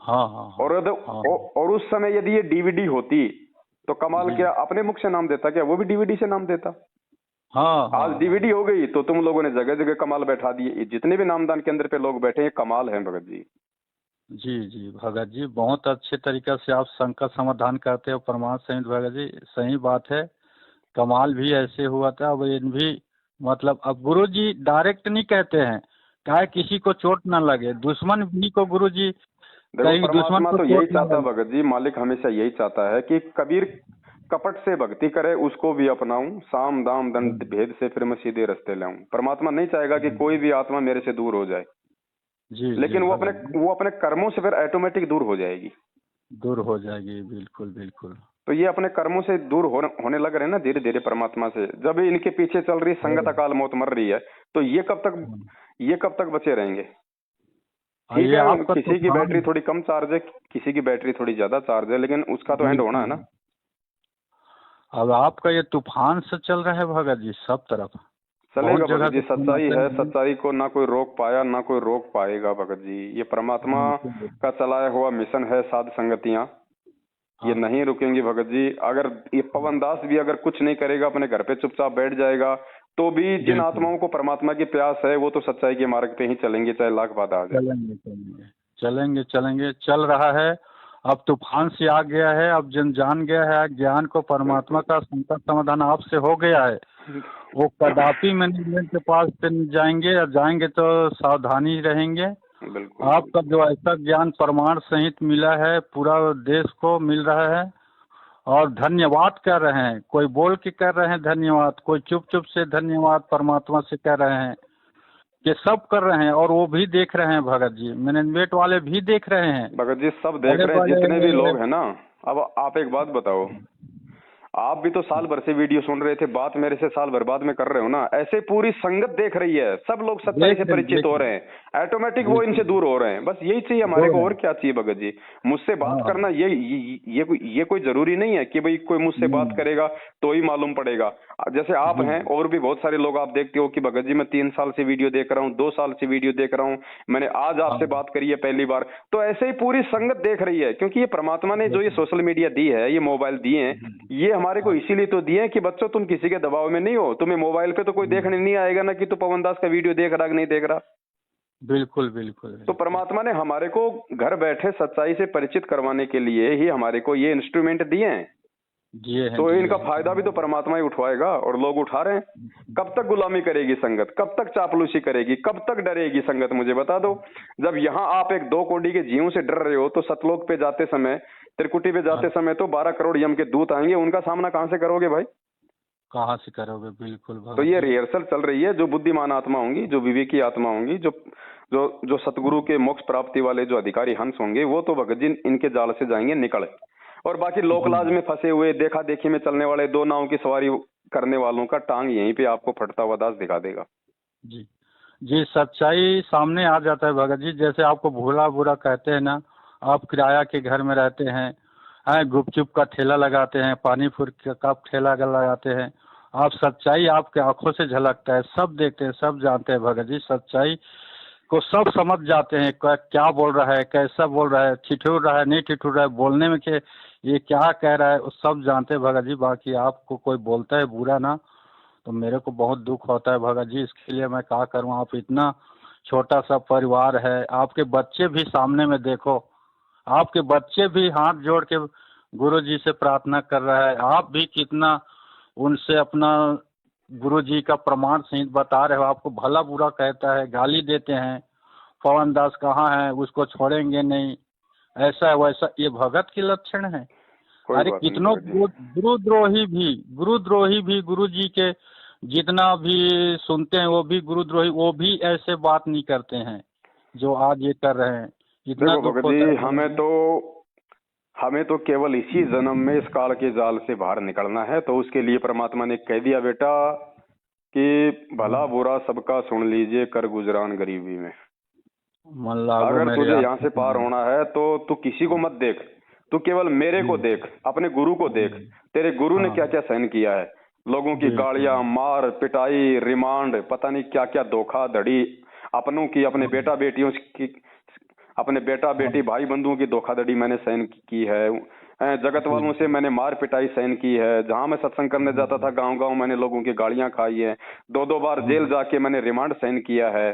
हाँ हाँ हाँ हाँ। और उस समय यदि ये डीवीडी होती तो कमाल जी। क्या अपने मुख से नाम देता? क्या वो भी डीवीडी से नाम देता? हाँ आज हाँ हाँ। डीवीडी हो गई तो तुम लोगों ने जगह जगह कमाल बैठा दिए। ये जितने भी नामदान केंद्र पे लोग बैठे हैं कमाल हैं भगत जी। जी जी भगत जी, बहुत अच्छे तरीके से आप संकट समाधान करते हो प्रमाण सहित भगत जी, सही बात है। कमाल भी ऐसे हुआ था। अब इन भी मतलब अब गुरु जी डायरेक्ट नहीं कहते हैं, चाहे किसी को चोट न लगे, दुश्मन भी को गुरु जी देखो कहीं दुश्मन परमात्मा को तो यही चोट न चाहता है लगे। भगत जी, मालिक हमेशा यही चाहता है कि कबीर कपट से भक्ति करे, उसको भी अपनाऊं, साम दाम दंड भेद से फिर मैं सीधे रास्ते लाऊं। परमात्मा नहीं चाहेगा कि कोई भी आत्मा मेरे से दूर हो जाए। जी जी लेकिन भगत जी, वो अपने कर्मों से फिर ऑटोमेटिक दूर हो जाएगी। दूर हो जाएगी, बिल्कुल बिल्कुल। तो ये अपने कर्मों से दूर होने लग रहे हैं ना धीरे धीरे परमात्मा से। जब इनके पीछे चल रही संगत अकाल मौत मर रही है, तो ये कब तक बचे रहेंगे? ठीक ये है, आपका किसी की बैटरी तूफान। थोड़ी कम चार्ज है, किसी की बैटरी थोड़ी ज्यादा चार्ज है, लेकिन उसका तो एंड होना है बिल्कुल। ना। अब आपका ये तूफान से चल रहा है भगत जी सब तरफ, बहुत चलेगा जगह भगत जी, से फोन सच्चाई आते है, हैं। सच्चाई को ना कोई रोक पाया ना कोई रोक पाएगा भगत जी। ये परमात्मा बिल्कुल। का चलाया हुआ मिशन है, साध संगतियां, ये हाँ। नहीं रुकेंगी भगत जी। अगर ये पवन दास भी अगर कुछ नहीं करेगा, अपने घर पे चुपचाप बैठ जाएगा, तो भी जिन बिल्कुल। आत्माओं को परमात्मा की प्यास है वो तो सच्चाई के मार्ग पे ही चलेंगे, चाहे लाख बाधा आ जाए। चलेंगे चलेंगे चलेंगे चलेंगे, चल रहा है। अब तूफान से आ गया है, अब जन जान गया है ज्ञान को, परमात्मा बिल्कुल का संकट समाधान आपसे हो गया है। वो कदापि मैनेजमेंट के पास से नहीं जाएंगे, या जाएंगे तो सावधानी रहेंगे। बिल्कुल आपका बिल्कुल। जो ऐसा ज्ञान प्रमाण सहित मिला है, पूरा देश को मिल रहा है, और धन्यवाद कर रहे हैं। कोई बोल के कर रहे हैं धन्यवाद, कोई चुप चुप से धन्यवाद परमात्मा से कर रहे हैं। ये सब कर रहे हैं, और वो भी देख रहे हैं भगत जी, मैनेजमेंट वाले भी देख रहे हैं। भगत जी सब देख बड़े रहे हैं, जितने भी बड़े। लोग हैं ना। अब आप एक बात बताओ, आप भी तो साल भर से वीडियो सुन रहे थे, बात मेरे से साल भर बाद में कर रहे हो ना। ऐसे पूरी संगत देख रही है, सब लोग सच्चाई से परिचित हो रहे हैं, ऑटोमेटिक वो इनसे बिल्कुल। दूर हो रहे हैं। बस यही चाहिए हमारे दो को, है। और क्या चाहिए भगत जी? मुझसे हाँ बात हाँ। करना ये कोई जरूरी नहीं है कि भाई कोई मुझसे बात नहीं। करेगा तो ही मालूम पड़ेगा। जैसे आप जी हैं, जी। और भी बहुत सारे लोग आप देखते हो कि भगत जी मैं 3 साल से वीडियो देख रहा हूँ, 2 साल से वीडियो देख रहा हूँ, मैंने आज हाँ आपसे बात करी है पहली बार। तो ऐसे ही पूरी संगत देख रही है, क्योंकि ये परमात्मा ने जो ये सोशल मीडिया दी है, ये मोबाइल दिए हैं, ये हमारे को हाँ। इसीलिए तो दिए हैं कि बच्चों तुम किसी के दबाव में नहीं हो। तुम्हें मोबाइल पे तो कोई देखने नहीं आएगा ना कि तू पवन दास का वीडियो देख रहा कि नहीं देख रहा। बिल्कुल बिल्कुल तो बिल्कुल। परमात्मा ने हमारे को घर बैठे सच्चाई से परिचित करवाने के लिए ही हमारे को ये इंस्ट्रूमेंट दिए हैं। जिए हैं तो जिए इनका हैं। फायदा भी तो परमात्मा ही उठवाएगा, और लोग उठा रहे हैं। कब तक गुलामी करेगी संगत, कब तक चापलूसी करेगी, कब तक डरेगी संगत, मुझे बता दो। जब यहाँ आप एक 2 कोड़ी के जीवों से डर रहे हो, तो सतलोक पे जाते समय, त्रिकुटी पे हाँ, जाते समय तो 12 करोड़ यम के दूत आएंगे, उनका सामना कहाँ से करोगे भाई? कहाँ से करोगे? बिल्कुल तो भगत ये जी। रिहर्सल चल रही है। जो बुद्धिमान आत्मा होंगी, जो विवेकी आत्मा होंगी, जो जो जो सतगुरु के मोक्ष प्राप्ति वाले जो अधिकारी हंस होंगे, वो तो भगत जी इनके जाल से जाएंगे निकल। और बाकी जी लोकलाज में फंसे हुए, देखा देखी में चलने वाले, 2 नाव की सवारी करने वालों का टांग यहीं पे आपको फटता हुआ दास दिखा देगा। जी जी। सच्चाई सामने आ जाता है भगत जी। जैसे आपको भोला बुरा कहते हैं ना, आप किराया के घर में रहते हैं, गुपचुप का ठेला लगाते हैं, पानी पूरी का ठेला लगाते हैं, आप सच्चाई आपके आंखों से झलकता है, सब देखते हैं, सब जानते हैं भगत जी। सच्चाई को सब समझ जाते हैं, क्या बोल रहा है, कैसा बोल रहा है, ठिठुर रहा है नहीं ठिठुर रहा है, बोलने में के ये क्या कह रहा है, वो सब जानते हैं भगत जी। बाकी आपको कोई बोलता है बुरा ना, तो मेरे को बहुत दुख होता है भगत जी। इसके लिए मैं क्या करूं, आप इतना छोटा सा परिवार है, आपके बच्चे भी सामने में देखो, आपके बच्चे भी हाथ जोड़ के गुरु जी से प्रार्थना कर रहा है, आप भी कितना उनसे अपना गुरु जी का प्रमाण सहित बता रहे हो। आपको भला बुरा कहता है, गाली देते हैं, पवन दास कहाँ है, उसको छोड़ेंगे नहीं, ऐसा है वैसा, ये भगत के लक्षण है। कोई अरे बात नहीं कितनों भगत जी। गुरुद्रोही भी गुरु जी के जितना भी सुनते हैं, वो भी गुरुद्रोही, वो भी ऐसे बात नहीं करते हैं जो आज ये कर रहे हैं। इतना देखो दुख भगत होता जी, है भगत जी। हमें तो केवल इसी जन्म में इस काल के जाल से बाहर निकलना है। तो उसके लिए परमात्मा ने कह दिया बेटा कि भला बुरा सबका सुन लीजिए, कर गुजरान गरीबी में। मन लागो अगर मेरे तुझे यहाँ आंखों से पार में। होना है तो तू किसी को मत देख, तू केवल मेरे जी को देख, अपने गुरु को देख। जी। तेरे गुरु ने हाँ। क्या क्या सहन किया है, लोगों की गालियां, बिल्कुल। मार पिटाई, रिमांड, पता नहीं क्या क्या धोखाधड़ी, अपनों की, अपने हाँ बेटा बेटियों की, अपने बेटा हाँ। बेटी भाई बंधुओं की धोखाधड़ी मैंने सहन की है। जगत जी वालों से जी। मैंने मार पिटाई सहन की है। जहां मैं सत्संग करने जाता था गांव गांव, मैंने लोगों की गालियां खाई है। 2-2 बार जेल जाके मैंने रिमांड सहन किया है।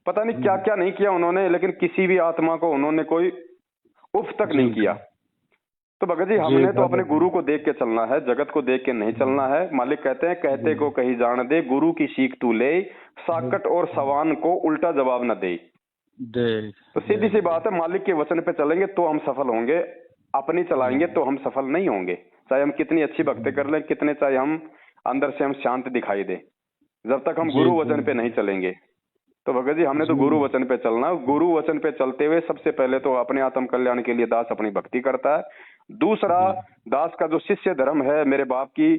पता नहीं क्या क्या नहीं किया उन्होंने, लेकिन किसी भी आत्मा को उन्होंने कोई उफ तक जी नहीं किया। जी। तो भगत जी जी हमने तो अपने भगत गुरु जी। को देख के चलना है, जगत को देख के नहीं चलना है। मालिक कहते हैं कहते को जी कही जान दे, गुरु की सीख तू ले, जी। साकट और सवान को उल्टा जवाब न दे। देख तो सीधी सी देख बात देख। है, मालिक के वचन पे चलेंगे तो हम सफल होंगे, अपनी चलाएंगे जी तो हम सफल नहीं होंगे। चाहे हम कितनी अच्छी भक्ति कर लें, कितने चाहे हम अंदर से हम शांत दिखाई दे, जब तक हम जी गुरु जी वचन पे नहीं जी। चलेंगे। तो भगत जी हमने तो गुरु वचन पे चलना है। गुरु वचन पे चलते हुए सबसे पहले तो अपने आत्म कल्याण के लिए दास अपनी भक्ति करता है। दूसरा, दास का जो शिष्य धर्म है, मेरे बाप की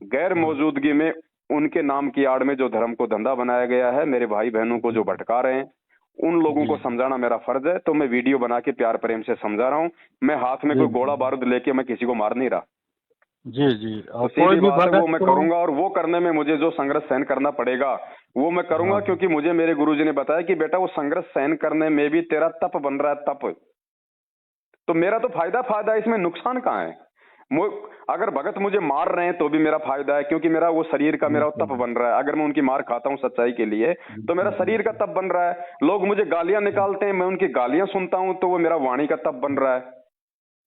गैर मौजूदगी में उनके नाम की आड़ में जो धर्म को धंधा बनाया गया है, मेरे भाई बहनों को जो भटका रहे हैं, उन लोगों को समझाना मेरा फर्ज है। तो मैं वीडियो बना के प्यार प्रेम से समझा रहा हूँ। मैं हाथ में कोई गोला बारूद लेके मैं किसी को मार नहीं रहा। जी जी। तो सीधी बात है, वो मैं करूंगा, और वो करने में मुझे जो संघर्ष सहन करना पड़ेगा वो मैं करूंगा, क्योंकि मुझे मेरे गुरुजी ने बताया कि बेटा वो संघर्ष सहन करने में भी तेरा तप बन रहा है, तप। तो मेरा तो फायदा है, इसमें नुकसान कहाँ है? अगर भगत मुझे मार रहे हैं तो भी मेरा फायदा है, क्योंकि मेरा वो शरीर का मेरा तप बन रहा है। अगर मैं उनकी मार खाता हूँ सच्चाई के लिए तो मेरा शरीर का तप बन रहा है। लोग मुझे गालियां निकालते हैं, मैं उनकी गालियां सुनता हूँ तो वो मेरा वाणी का तप बन रहा है।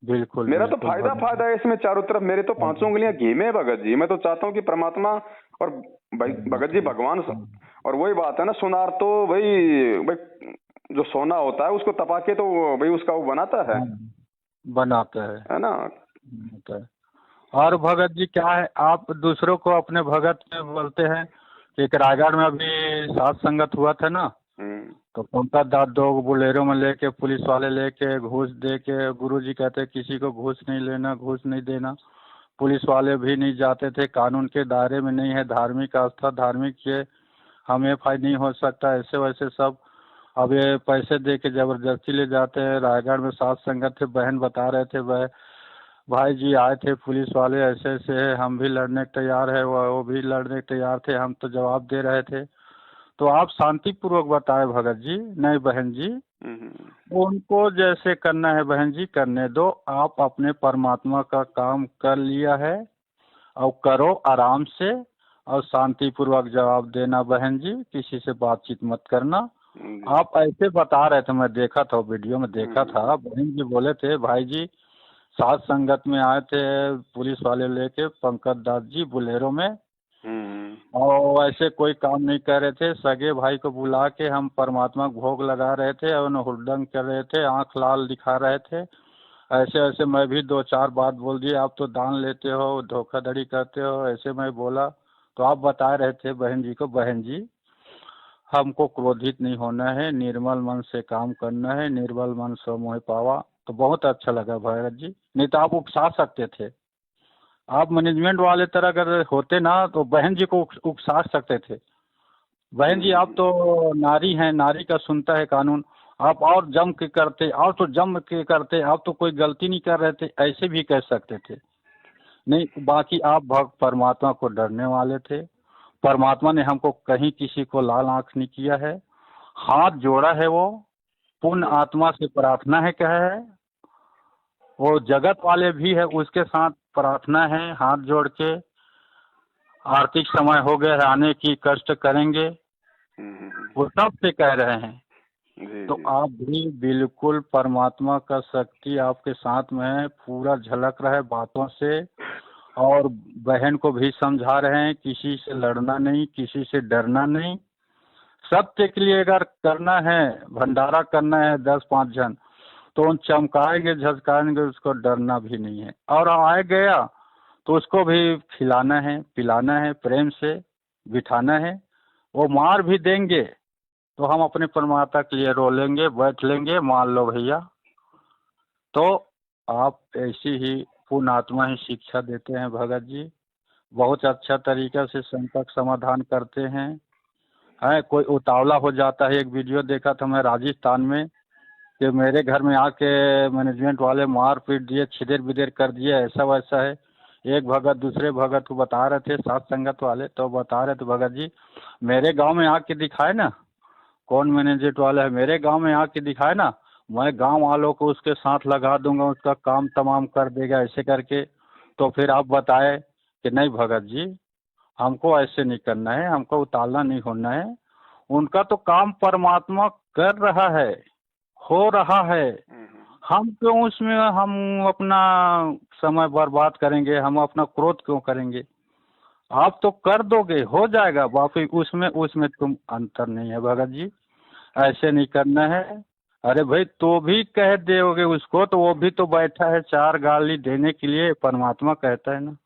बिल्कुल, मेरा तो फायदा है इसमें चारों तरफ। मेरे तो पांचों उंगलियां घी में है भगत जी। मैं तो चाहता हूँ कि परमात्मा और भगत जी भगवान, और वही बात है ना, सुनार तो भाई जो सोना होता है उसको तपा के तो भाई उसका वो बनाता है ना। और भगत जी क्या है, आप दूसरों को अपने भगत में बोलते हैं कि एक रायगढ़ में अभी साथ संगत हुआ था ना, तो पंकज दास दो बोलेरो में लेके पुलिस वाले लेके घूस दे के, गुरुजी कहते किसी को घूस नहीं लेना, घूस नहीं देना। पुलिस वाले भी नहीं जाते थे, कानून के दायरे में नहीं है, धार्मिक आस्था, धार्मिक ये हम एफ.आई. नहीं हो सकता, ऐसे वैसे सब। अब ये पैसे दे के जबरदस्ती ले जाते हैं। रायगढ़ में साथ संगत थे, बहन बता रहे थे, वह भाई जी आए थे पुलिस वाले, ऐसे ऐसे है, हम भी लड़ने के तैयार है, वो भी लड़ने के तैयार थे, हम तो जवाब दे रहे थे। तो आप शांतिपूर्वक बताए भगत जी। नहीं बहन जी, उनको जैसे करना है बहन जी करने दो। आप अपने परमात्मा का काम कर लिया है और करो आराम से, और शांतिपूर्वक जवाब देना बहन जी, किसी से बातचीत मत करना। आप ऐसे बता रहे थे, मैं देखा था वीडियो में, देखा था बहन जी बोले थे भाई जी साथ संगत में आए थे पुलिस वाले लेके पंकज दास जी बोलेरो में, और ऐसे कोई काम नहीं कर रहे थे। सगे भाई को बुला के हम परमात्मा को भोग लगा रहे थे और हुड़दंग कर रहे थे, आंख लाल दिखा रहे थे, ऐसे ऐसे। मैं भी दो चार बात बोल दिए, आप तो दान लेते हो, धोखाधड़ी करते हो, ऐसे मैं बोला। तो आप बता रहे थे बहन जी को, बहन जी हमको क्रोधित नहीं होना है, निर्मल मन से काम करना है, निर्मल मन सो मोह पावा। तो बहुत अच्छा लगा भगत जी। नहीं तो आप उकसा सकते थे, आप मैनेजमेंट वाले तरह अगर होते ना तो बहन जी को उकसा सकते थे। बहन जी आप तो नारी हैं, नारी का सुनता है कानून, आप और जम के करते, और तो जम के करते, आप तो कोई गलती नहीं कर रहे थे, ऐसे भी कह सकते थे। नहीं, बाकी आप भक्त परमात्मा को डरने वाले थे। परमात्मा ने हमको कहीं किसी को लाल आंख नहीं किया है, हाथ जोड़ा है, वो पुण्य आत्मा से प्रार्थना है, कहा है वो जगत वाले भी है, उसके साथ प्रार्थना है, हाथ जोड़ के आर्थिक समय हो गए आने की, कष्ट करेंगे, वो सब से कह रहे हैं। तो आप भी बिल्कुल परमात्मा का शक्ति आपके साथ में है, पूरा झलक रहा है बातों से। और बहन को भी समझा रहे हैं किसी से लड़ना नहीं, किसी से डरना नहीं। सत्य के लिए अगर करना है, भंडारा करना है 10-5 जन, तो उन चमकाएंगे झटकाएंगे, उसको डरना भी नहीं है। और आए गया तो उसको भी खिलाना है, पिलाना है, प्रेम से बिठाना है। वो मार भी देंगे तो हम अपने परमात्मा के लिए रो लेंगे, बैठ लेंगे, मान लो भैया। तो आप ऐसी ही पूर्ण आत्मा ही शिक्षा देते हैं भगत जी, बहुत अच्छा तरीके से संकट समाधान करते हैं। कोई उतावला हो जाता है, एक वीडियो देखा था मैं राजस्थान में कि मेरे घर में आके मैनेजमेंट वाले मार पीट दिए, छिदेर बिदेर कर दिए, ऐसा वैसा है। एक भगत दूसरे भगत को बता रहे थे, साथ संगत वाले, तो बता रहे थे भगत जी मेरे गांव में आके दिखाए ना, कौन मैनेजमेंट वाला है, मेरे गांव में आके दिखाए ना, मैं गांव वालों को उसके साथ लगा दूंगा, उसका काम तमाम कर देगा, ऐसे करके। तो फिर आप बताए कि नहीं भगत जी हमको ऐसे नहीं करना है, हमको उतावला नहीं होना है। उनका तो काम परमात्मा कर रहा है, हो रहा है, हम क्यों उसमें हम अपना समय बर्बाद करेंगे, हम अपना क्रोध क्यों करेंगे? आप तो कर दोगे, हो जाएगा, बाकी उसमें तुम अंतर नहीं है भगत जी, ऐसे नहीं करना है। अरे भाई तो भी कह दोगे उसको, तो वो भी तो बैठा है चार गाली देने के लिए, परमात्मा कहता है ना।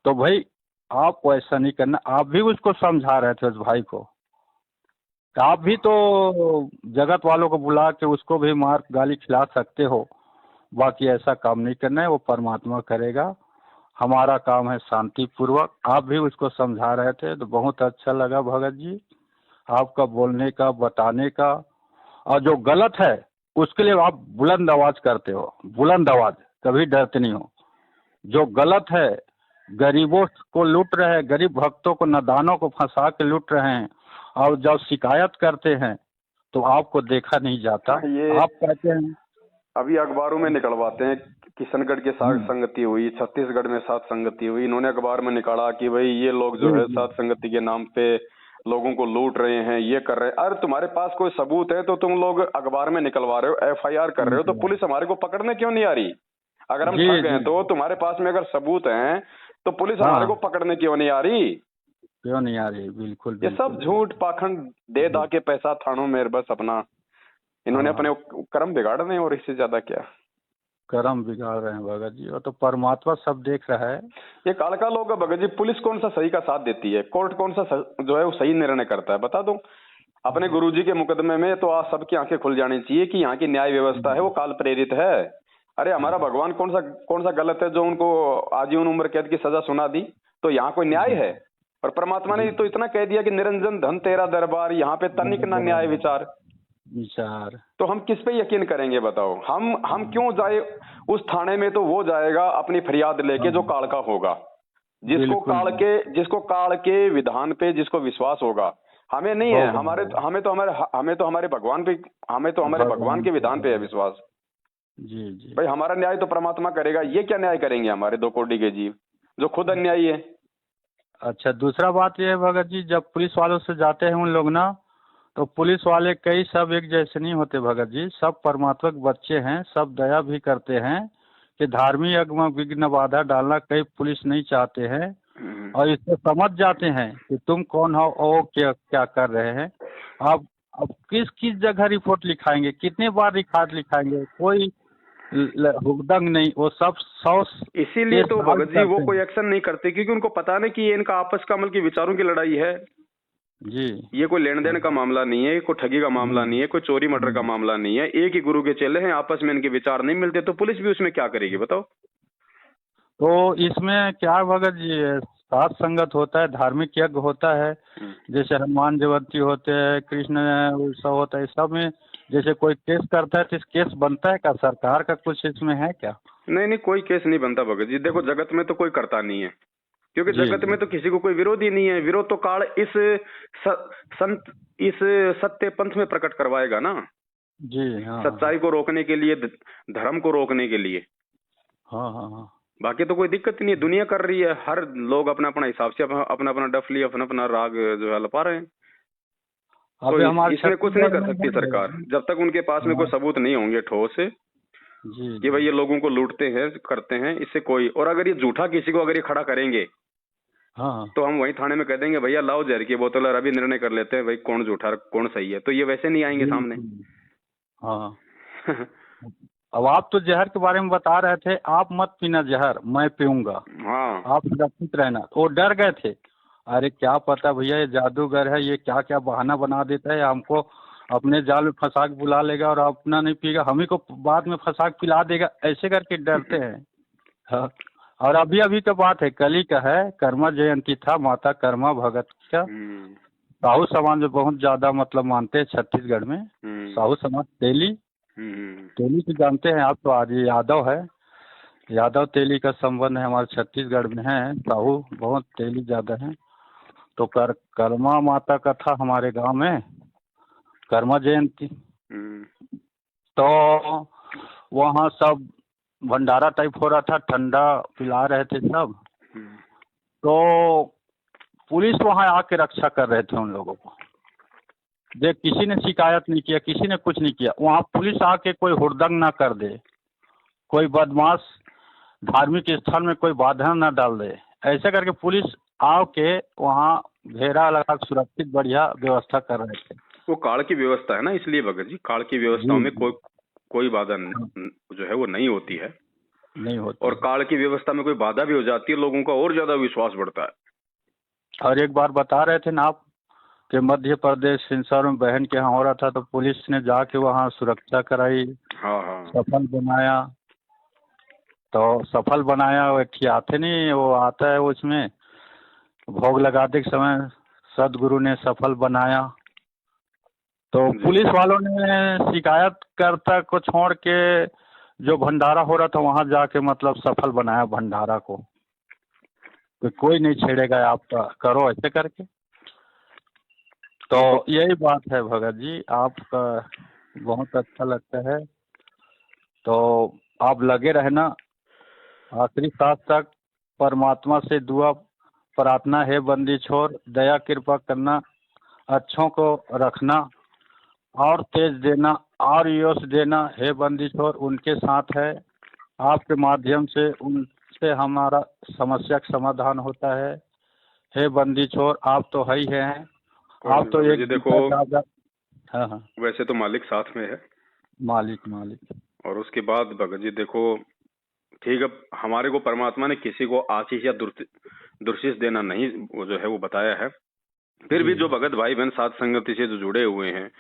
तो भाई आप वैसा नहीं करना, आप भी उसको समझा रहे थे उस भाई को। आप भी तो जगत वालों को बुला के उसको भी मार गाली खिला सकते हो। बाकी ऐसा काम नहीं करना है, वो परमात्मा करेगा। हमारा काम है शांति पूर्वक। आप भी उसको समझा रहे थे तो बहुत अच्छा लगा भगत जी, आपका बोलने का, बताने का। और जो गलत है उसके लिए आप बुलंद आवाज करते हो, बुलंद आवाज, कभी डरते नहीं हो। जो गलत है, गरीबों को लूट रहे हैं, गरीब भक्तों को, नादानों को फंसा के लूट रहे हैं, और जब शिकायत करते हैं तो आपको देखा नहीं जाता। ये आप कहते हैं अभी अखबारों में निकलवाते हैं, किशनगढ़ के साथ संगति हुई, छत्तीसगढ़ में साथ संगति हुई, इन्होंने अखबार में निकाला कि भाई ये लोग जो है साथ संगति के नाम पे लोगों को लूट रहे हैं, ये कर रहे हैं। अरे तुम्हारे पास कोई सबूत है तो तुम लोग अखबार में निकलवा रहे हो, एफआईआर कर रहे हो, तो पुलिस हमारे को पकड़ने क्यों नहीं आ रही? अगर हम ठग गए तो तुम्हारे पास में अगर सबूत है तो पुलिस हमारे को पकड़ने क्यों नहीं आ रही? क्यों नहीं आ रही? बिल्कुल, ये सब झूठ पाखंड दे दा के पैसा थानों में बस अपना इन्होंने अपने कर्म बिगाड़ रहे हैं, और इससे ज्यादा क्या कर्म बिगाड़ रहे हैं भगत जी। वो तो परमात्मा सब देख रहा है। ये कालका लोग है भगत जी। पुलिस कौन सा सही का साथ देती है? कोर्ट कौन सा जो है वो सही निर्णय करता है? बता दो। अपने गुरुजी के मुकदमे में तो आज सबकी आंखें खुल जानी चाहिए कि यहाँ की न्याय व्यवस्था है वो काल प्रेरित है। अरे हमारा भगवान कौन सा गलत है जो उनको आजीवन उम्र कैद की सजा सुना दी? तो यहाँ कोई न्याय है? और परमात्मा ने तो इतना कह दिया कि निरंजन धन तेरा दरबार, यहाँ पे तनिक ना न्याय विचार। तो हम किस पे यकीन करेंगे बताओ? हम क्यों जाए उस थाने में? तो वो जाएगा अपनी फरियाद लेके जो काल का होगा, जिसको काल के विधान पे जिसको विश्वास होगा। हमें नहीं है, हमें तो हमारे भगवान पे, हमें तो हमारे भगवान के विधान पे है विश्वास। जी भाई हमारा न्याय तो परमात्मा करेगा। ये क्या न्याय करेंगे हमारे 2 कोटि के जीव जो खुद अन्यायी है? अच्छा, दूसरा बात ये है भगत जी, जब पुलिस वालों से जाते हैं उन लोग ना, तो पुलिस वाले कई सब एक जैसे नहीं होते भगत जी। सब परमात्मक बच्चे हैं, सब दया भी करते हैं कि धार्मिक यज्ञ में विघ्न बाधा डालना कई पुलिस नहीं चाहते हैं, और इसको समझ जाते हैं कि तुम कौन हो और क्या कर रहे हैं। आप किस जगह रिपोर्ट लिखाएंगे, कितने बार रिकॉर्ड लिखाएंगे? कोई हुड़दंग नहीं, वो सब 100। इसीलिए तो भगत जी वो कोई एक्शन नहीं करते, क्योंकि उनको पता नहीं कि ये इनका आपस का की विचारों की लड़ाई है जी। ये कोई लेन देन का मामला नहीं है, कोई ठगी का मामला नहीं है, कोई चोरी मर्डर का मामला नहीं है। एक ही गुरु के चेले हैं, आपस में इनके विचार नहीं मिलते, तो पुलिस भी उसमें क्या करेगी बताओ? तो इसमें क्या भगत जी, सात संगत होता है, धार्मिक यज्ञ होता है, जैसे हनुमान जयंती होते हैं, कृष्ण उत्सव होता है, सब में जैसे कोई केस करता है तो इस केस बनता है क्या? सरकार का कुछ इसमें है क्या? नहीं, कोई केस नहीं बनता भगत जी। देखो जगत में तो कोई करता नहीं है, क्योंकि जगत में तो किसी को कोई विरोध ही नहीं है। विरोध तो काल इस सत्य पंथ में प्रकट करवाएगा ना जी। हाँ, सच्चाई को रोकने के लिए, धर्म को रोकने के लिए। हाँ। बाकी तो कोई दिक्कत ही नहीं है। दुनिया कर रही है, हर लोग अपना अपना हिसाब से अपना अपना डफली, अपना अपना राग जो है लपा रहे हैं। तो इसमें कुछ नहीं कर सकती सरकार जब तक उनके पास में कोई सबूत नहीं होंगे ठोस जी कि भाई ये लोगों को लूटते हैं, करते हैं। इससे कोई, और अगर ये झूठा किसी को अगर ये खड़ा करेंगे तो हम वही थाने में कह देंगे भैया लाओ जहर की बोतल और अभी निर्णय कर लेते हैं भाई कौन झूठा कौन सही है। तो ये वैसे नहीं आएंगे सामने। हाँ। अब आप तो जहर के बारे में बता रहे थे, आप मत पीना जहर, मैं पीऊंगा। हाँ, आप सुरक्षित रहना। वो डर गए थे, अरे क्या पता भैया ये जादूगर है, ये क्या क्या बहाना बना देता है, हमको अपने जाल में फंसा के बुला लेगा और अपना नहीं पिएगा, हम ही को बाद में फंसा के पिला देगा, ऐसे करके डरते हैं। हाँ। और अभी का बात है, कल ही का है, कर्मा जयंती था, माता कर्मा भगत का। साहू समाज में बहुत ज्यादा मतलब मानते हैं छत्तीसगढ़ में। साहू समाज तेली तो जानते हैं आप, तो आज यादव है, यादव तेली का संबंध है हमारे छत्तीसगढ़ में है। साहू बहुत तेली ज्यादा है। तो कर्मा माता का था हमारे गांव में कर्मा जयंती। तो वहाँ सब भंडारा टाइप हो रहा था, ठंडा पिला रहे थे सब। तो पुलिस वहाँ आके रक्षा कर रहे थे उन लोगों को। देख, किसी ने शिकायत नहीं किया, किसी ने कुछ नहीं किया। वहाँ पुलिस आके कोई हुड़दंग ना कर दे, कोई बदमाश धार्मिक स्थल में कोई बाधा ना डाल दे, ऐसे करके पुलिस आके वहाँ घेरा लगा सुरक्षित बढ़िया व्यवस्था कर रहे थे। वो काल की व्यवस्था है ना, इसलिए भगत जी काल की व्यवस्थाओं में कोई बाधा जो है वो नहीं होती है, नहीं होती। और काल की व्यवस्था में कोई बाधा भी हो जाती है, लोगों का और ज्यादा विश्वास बढ़ता है। और एक बार बता रहे थे ना आप कि मध्य प्रदेश सिंसर में बहन के यहाँ हो रहा था, तो पुलिस ने जाके वहाँ सुरक्षा कराई, हाँ सफल बनाया। तो सफल बनाया, वो आते नहीं, वो आता है उसमें भोग लगाते के समय सदगुरु ने सफल बनाया। तो पुलिस वालों ने शिकायत करता को छोड़ के जो भंडारा हो रहा था वहां जाके मतलब सफल बनाया भंडारा को, तो कोई नहीं छेड़ेगा आपका, करो ऐसे करके। तो यही बात है भगत जी, आपका बहुत अच्छा लगता है। तो आप लगे रहना आखिरी सांस तक, परमात्मा से दुआ प्रार्थना है बंदी छोड़, दया कृपा करना, अच्छों को रखना और तेज देना और यश देना है बंदी छोड़, उनके साथ है। आपके माध्यम से उनसे हमारा समस्या का समाधान होता है बंदी छोड़, आप तो है ही हैं। आप तो एक देखो, हाँ वैसे तो मालिक साथ में है, मालिक। और उसके बाद भगत जी देखो, ठीक है, हमारे को परमात्मा ने किसी को आशीष या दुर्शीष देना नहीं वो जो है वो बताया है। फिर भी जो भगत भाई बहन साथ संगति से जो जुड़े हुए हैं,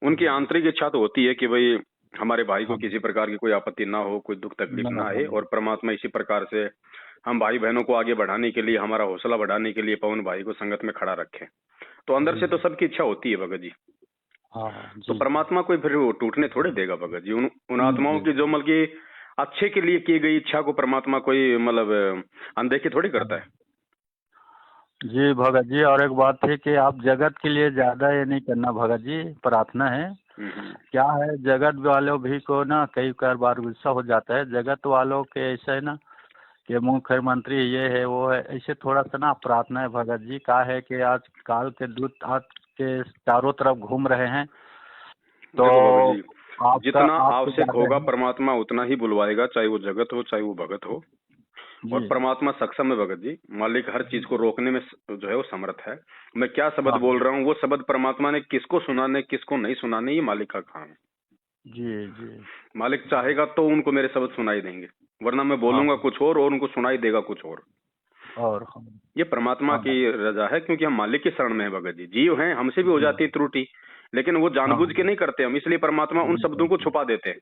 उनकी आंतरिक इच्छा तो होती है कि भाई हमारे भाई को किसी प्रकार की कोई आपत्ति ना हो, कोई दुख तकलीफ ना आए, और परमात्मा इसी प्रकार से हम भाई बहनों को आगे बढ़ाने के लिए, हमारा हौसला बढ़ाने के लिए पवन भाई को संगत में खड़ा रखे। तो अंदर से तो सबकी इच्छा होती है भगत जी। तो परमात्मा कोई फिर वो टूटने थोड़े देगा भगत जी। उन आत्माओं की जो मतलब की अच्छे के लिए की गई इच्छा को परमात्मा कोई मतलब अनदेखी थोड़ी करता है। जी भगत जी, और एक बात है कि आप जगत के लिए ज्यादा ये नहीं करना भगत जी, प्रार्थना है। क्या है, जगत वालों भी को ना कई बार गुस्सा हो जाता है, जगत वालों के ऐसा है ना कि मुख्यमंत्री ये है वो है, ऐसे थोड़ा सा ना प्रार्थना है भगत जी। क्या है कि आज काल के दूत आज के चारों तरफ घूम रहे हैं, तो जितना आवश्यक होगा परमात्मा उतना ही बुलवाएगा, चाहे वो जगत हो चाहे वो भगत हो। और परमात्मा सक्षम है भगत जी, मालिक हर चीज को रोकने में जो है वो समर्थ है। मैं क्या शब्द बोल रहा हूँ, वो शब्द परमात्मा ने किसको सुनाने किसको नहीं सुनाने, ये मालिक का काम है। जी मालिक चाहेगा तो उनको मेरे शब्द सुनाई देंगे, वरना मैं बोलूंगा कुछ और उनको सुनाई देगा कुछ और। ये परमात्मा की रजा है, क्योंकि हम मालिक की शरण में है भगत जी। जीव हैं, हमसे भी हो जाती है त्रुटि, लेकिन वो जानबूझ के नहीं करते हम, इसलिए परमात्मा उन शब्दों को छुपा देते हैं।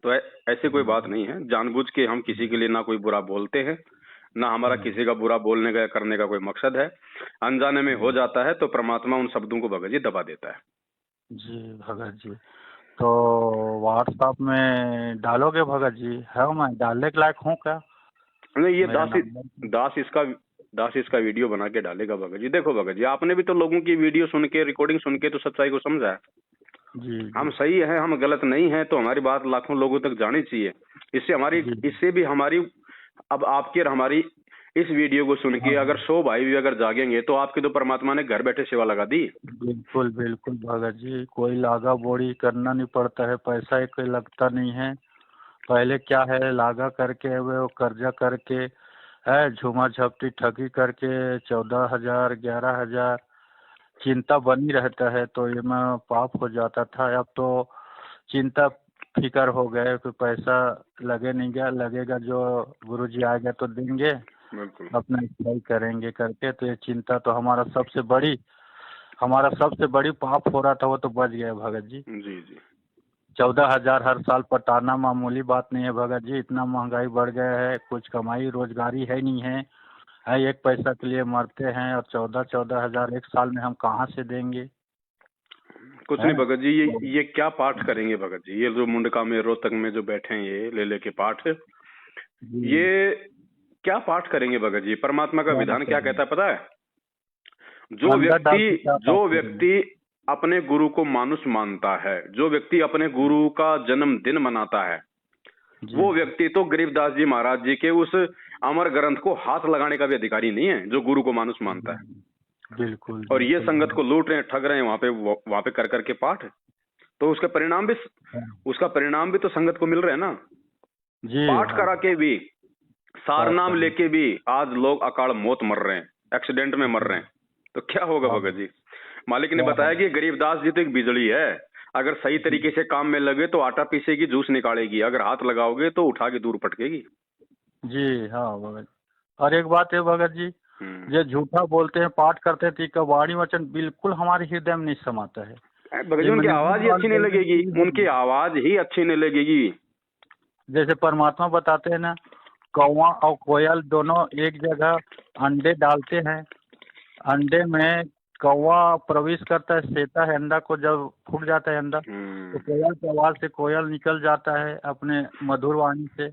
तो ऐसे कोई बात नहीं है, जानबूझ के हम किसी के लिए ना कोई बुरा बोलते हैं, ना हमारा किसी का बुरा बोलने का करने का कोई मकसद है। अनजाने में हो जाता है तो परमात्मा उन शब्दों को भगत जी दबा देता है। जी भगत जी, तो व्हाट्सएप में डालोगे भगत जी? है मैं डालने के लायक हूँ क्या? नहीं, ये दास इसका वीडियो बना के डालेगा भगत जी। देखो भगत जी, आपने भी तो लोगों की वीडियो सुन के, रिकॉर्डिंग सुन के तो सच्चाई को समझा है। हम सही है, हम गलत नहीं है, तो हमारी बात लाखों लोगों तक जानी चाहिए। इससे भी हमारी, अब आपकी और हमारी इस वीडियो को सुन के अगर 100 भाई भी अगर जागेंगे तो आपके तो परमात्मा ने घर बैठे सेवा लगा दी। बिल्कुल भगत जी, कोई लागा बोड़ी करना नहीं पड़ता है, पैसा एक लगता नहीं है। पहले क्या है, लागा करके वो कर्जा करके है, झूमा झपटी ठगी करके 14,000 11,000 चिंता बनी रहता है, तो ये में पाप हो जाता था। अब तो चिंता फिकर हो गए, कोई पैसा लगे नहीं गया, लगेगा जो गुरुजी आएगा तो देंगे, अपना इस्तेमाल करेंगे करके। तो ये चिंता तो हमारा सबसे बड़ी पाप हो रहा था, वो तो बच गया भगत जी। जी 14,000 हर साल पटाना मामूली बात नहीं है भगत जी। इतना महंगाई बढ़ गया है, कुछ कमाई रोजगारी है नहीं है, एक पैसा के लिए मरते हैं, और 14,000 एक साल में हम कहाँ से देंगे? कुछ नहीं भगत जी, ये क्या पाठ करेंगे भगत जी? ये जो मुंडका में रोहतक में जो बैठे हैं, ये ले लेके पाठ, ये क्या पाठ करेंगे भगत जी? परमात्मा का विधान क्या कहता है पता है? जो व्यक्ति अपने गुरु को मानुष मानता है, जो व्यक्ति अपने गुरु का जन्मदिन मनाता है, वो व्यक्ति तो गरीबदास जी महाराज जी के उस अमर ग्रंथ को हाथ लगाने का भी अधिकारी नहीं है, जो गुरु को मानुष मानता है। बिल्कुल। और ये संगत को लूट रहे हैं, ठग रहे हैं वहां पे कर करके पाठ, तो उसका परिणाम भी तो संगत को मिल रहे हैं ना जी। पाठ करा के भी, सार नाम लेके भी आज लोग अकाल मौत मर रहे हैं, एक्सीडेंट में मर रहे हैं। तो क्या होगा भगत जी? मालिक ने बताया कि गरीबदास जी तो एक बिजली है, अगर सही तरीके से काम में लगे तो आटा पीसेगी, जूस निकालेगी, अगर हाथ लगाओगे तो उठा के दूर पटकेगी। जी हाँ भगत। और एक बात है भगत जी, जो झूठा बोलते हैं, पाठ करते हैं, तो वाणी वचन बिल्कुल हमारे हृदय में नहीं समाता है। भगत जी उनकी आवाज ही अच्छी नहीं लगेगी, उनकी आवाज ही अच्छी नहीं लगेगी। जैसे परमात्मा बताते हैं ना, कौवा और कोयल दोनों एक जगह अंडे डालते हैं, अंडे में कौवा प्रवेश करता है, सेता है अंडा को, जब फूट जाता है अंडा तो कोयल की आवाज से कोयल निकल जाता है अपने मधुर वाणी से,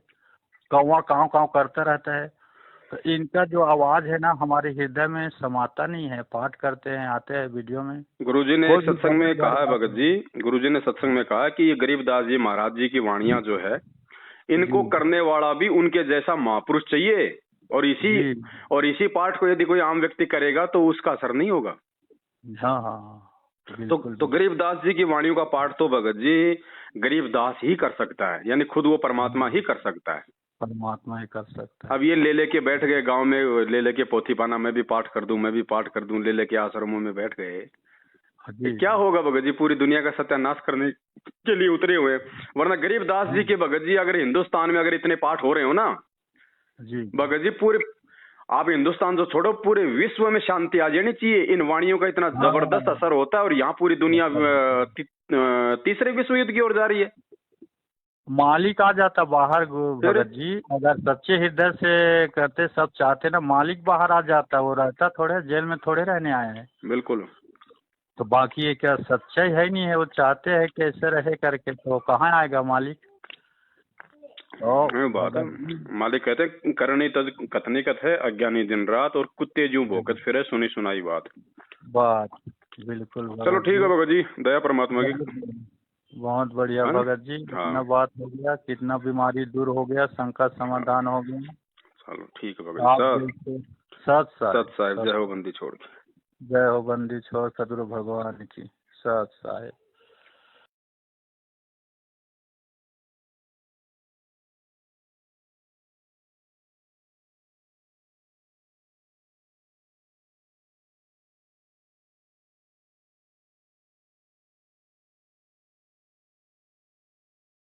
कौवा काव काव करता रहता है। तो इनका जो आवाज है ना हमारे हृदय में समाता नहीं है। पाठ करते हैं, आते हैं वीडियो में। गुरुजी ने एक सत्संग में कहा है भगत जी, गुरुजी ने सत्संग में कहा कि ये गरीबदास जी महाराज जी की वाणियां जो है, इनको करने वाला भी उनके जैसा महापुरुष चाहिए, और इसी पाठ को यदि कोई आम व्यक्ति करेगा तो उसका असर नहीं होगा। हाँ हाँ, तो गरीबदास जी की वाणियों का पाठ तो भगत जी गरीबदास ही कर सकता है, यानी खुद वो परमात्मा ही कर सकता है, परमात्मा ही कर सकता है। अब ये ले लेके बैठ गए गांव में, ले लेके पोथी पाना, मैं भी पाठ कर दूं, मैं भी पाठ कर दूं, ले लेके आश्रमों में बैठ गए, क्या होगा भगत जी? पूरी दुनिया का सत्यानाश करने के लिए उतरे हुए। वरना गरीबदास जी के भगत जी अगर हिंदुस्तान में अगर इतने पाठ हो रहे हो ना जी भगत जी, पूरे आप हिंदुस्तान जो छोड़ो, पूरे विश्व में शांति आ जानी चाहिए। इन वाणियों का इतना जबरदस्त असर होता है, और यहाँ पूरी दुनिया तीसरे विश्व युद्ध की ओर जा रही है। मालिक आ जाता बाहर भगत जी, अगर सच्चे हृदय से करते, सब चाहते ना, मालिक बाहर आ जाता। वो रहता थोड़े जेल में थोड़े रहने आए हैं। बिल्कुल। तो बाकी ये क्या सच्चाई है ही नहीं है, वो चाहते हैं कैसे रहे करके, तो कहाँ आएगा मालिक? बात है, मालिक कहते हैं करनी तज कथनी कथ है, अज्ञानी दिन रात, और कुत्ते जूं भोकत फिरे, सुनी सुनाई बात। बिल्कुल। चलो ठीक है भगत जी, दया परमात्मा की। बहुत बढ़िया भगत जी, कितना बात हो गया, कितना बीमारी दूर हो गया, संकट समाधान हो गया। चलो ठीक है भगत जी। सत साहिब, जय हो बंदी छोड़। जय हो बंदी छोड़, सदगुरु भगवान की। सत साहिब।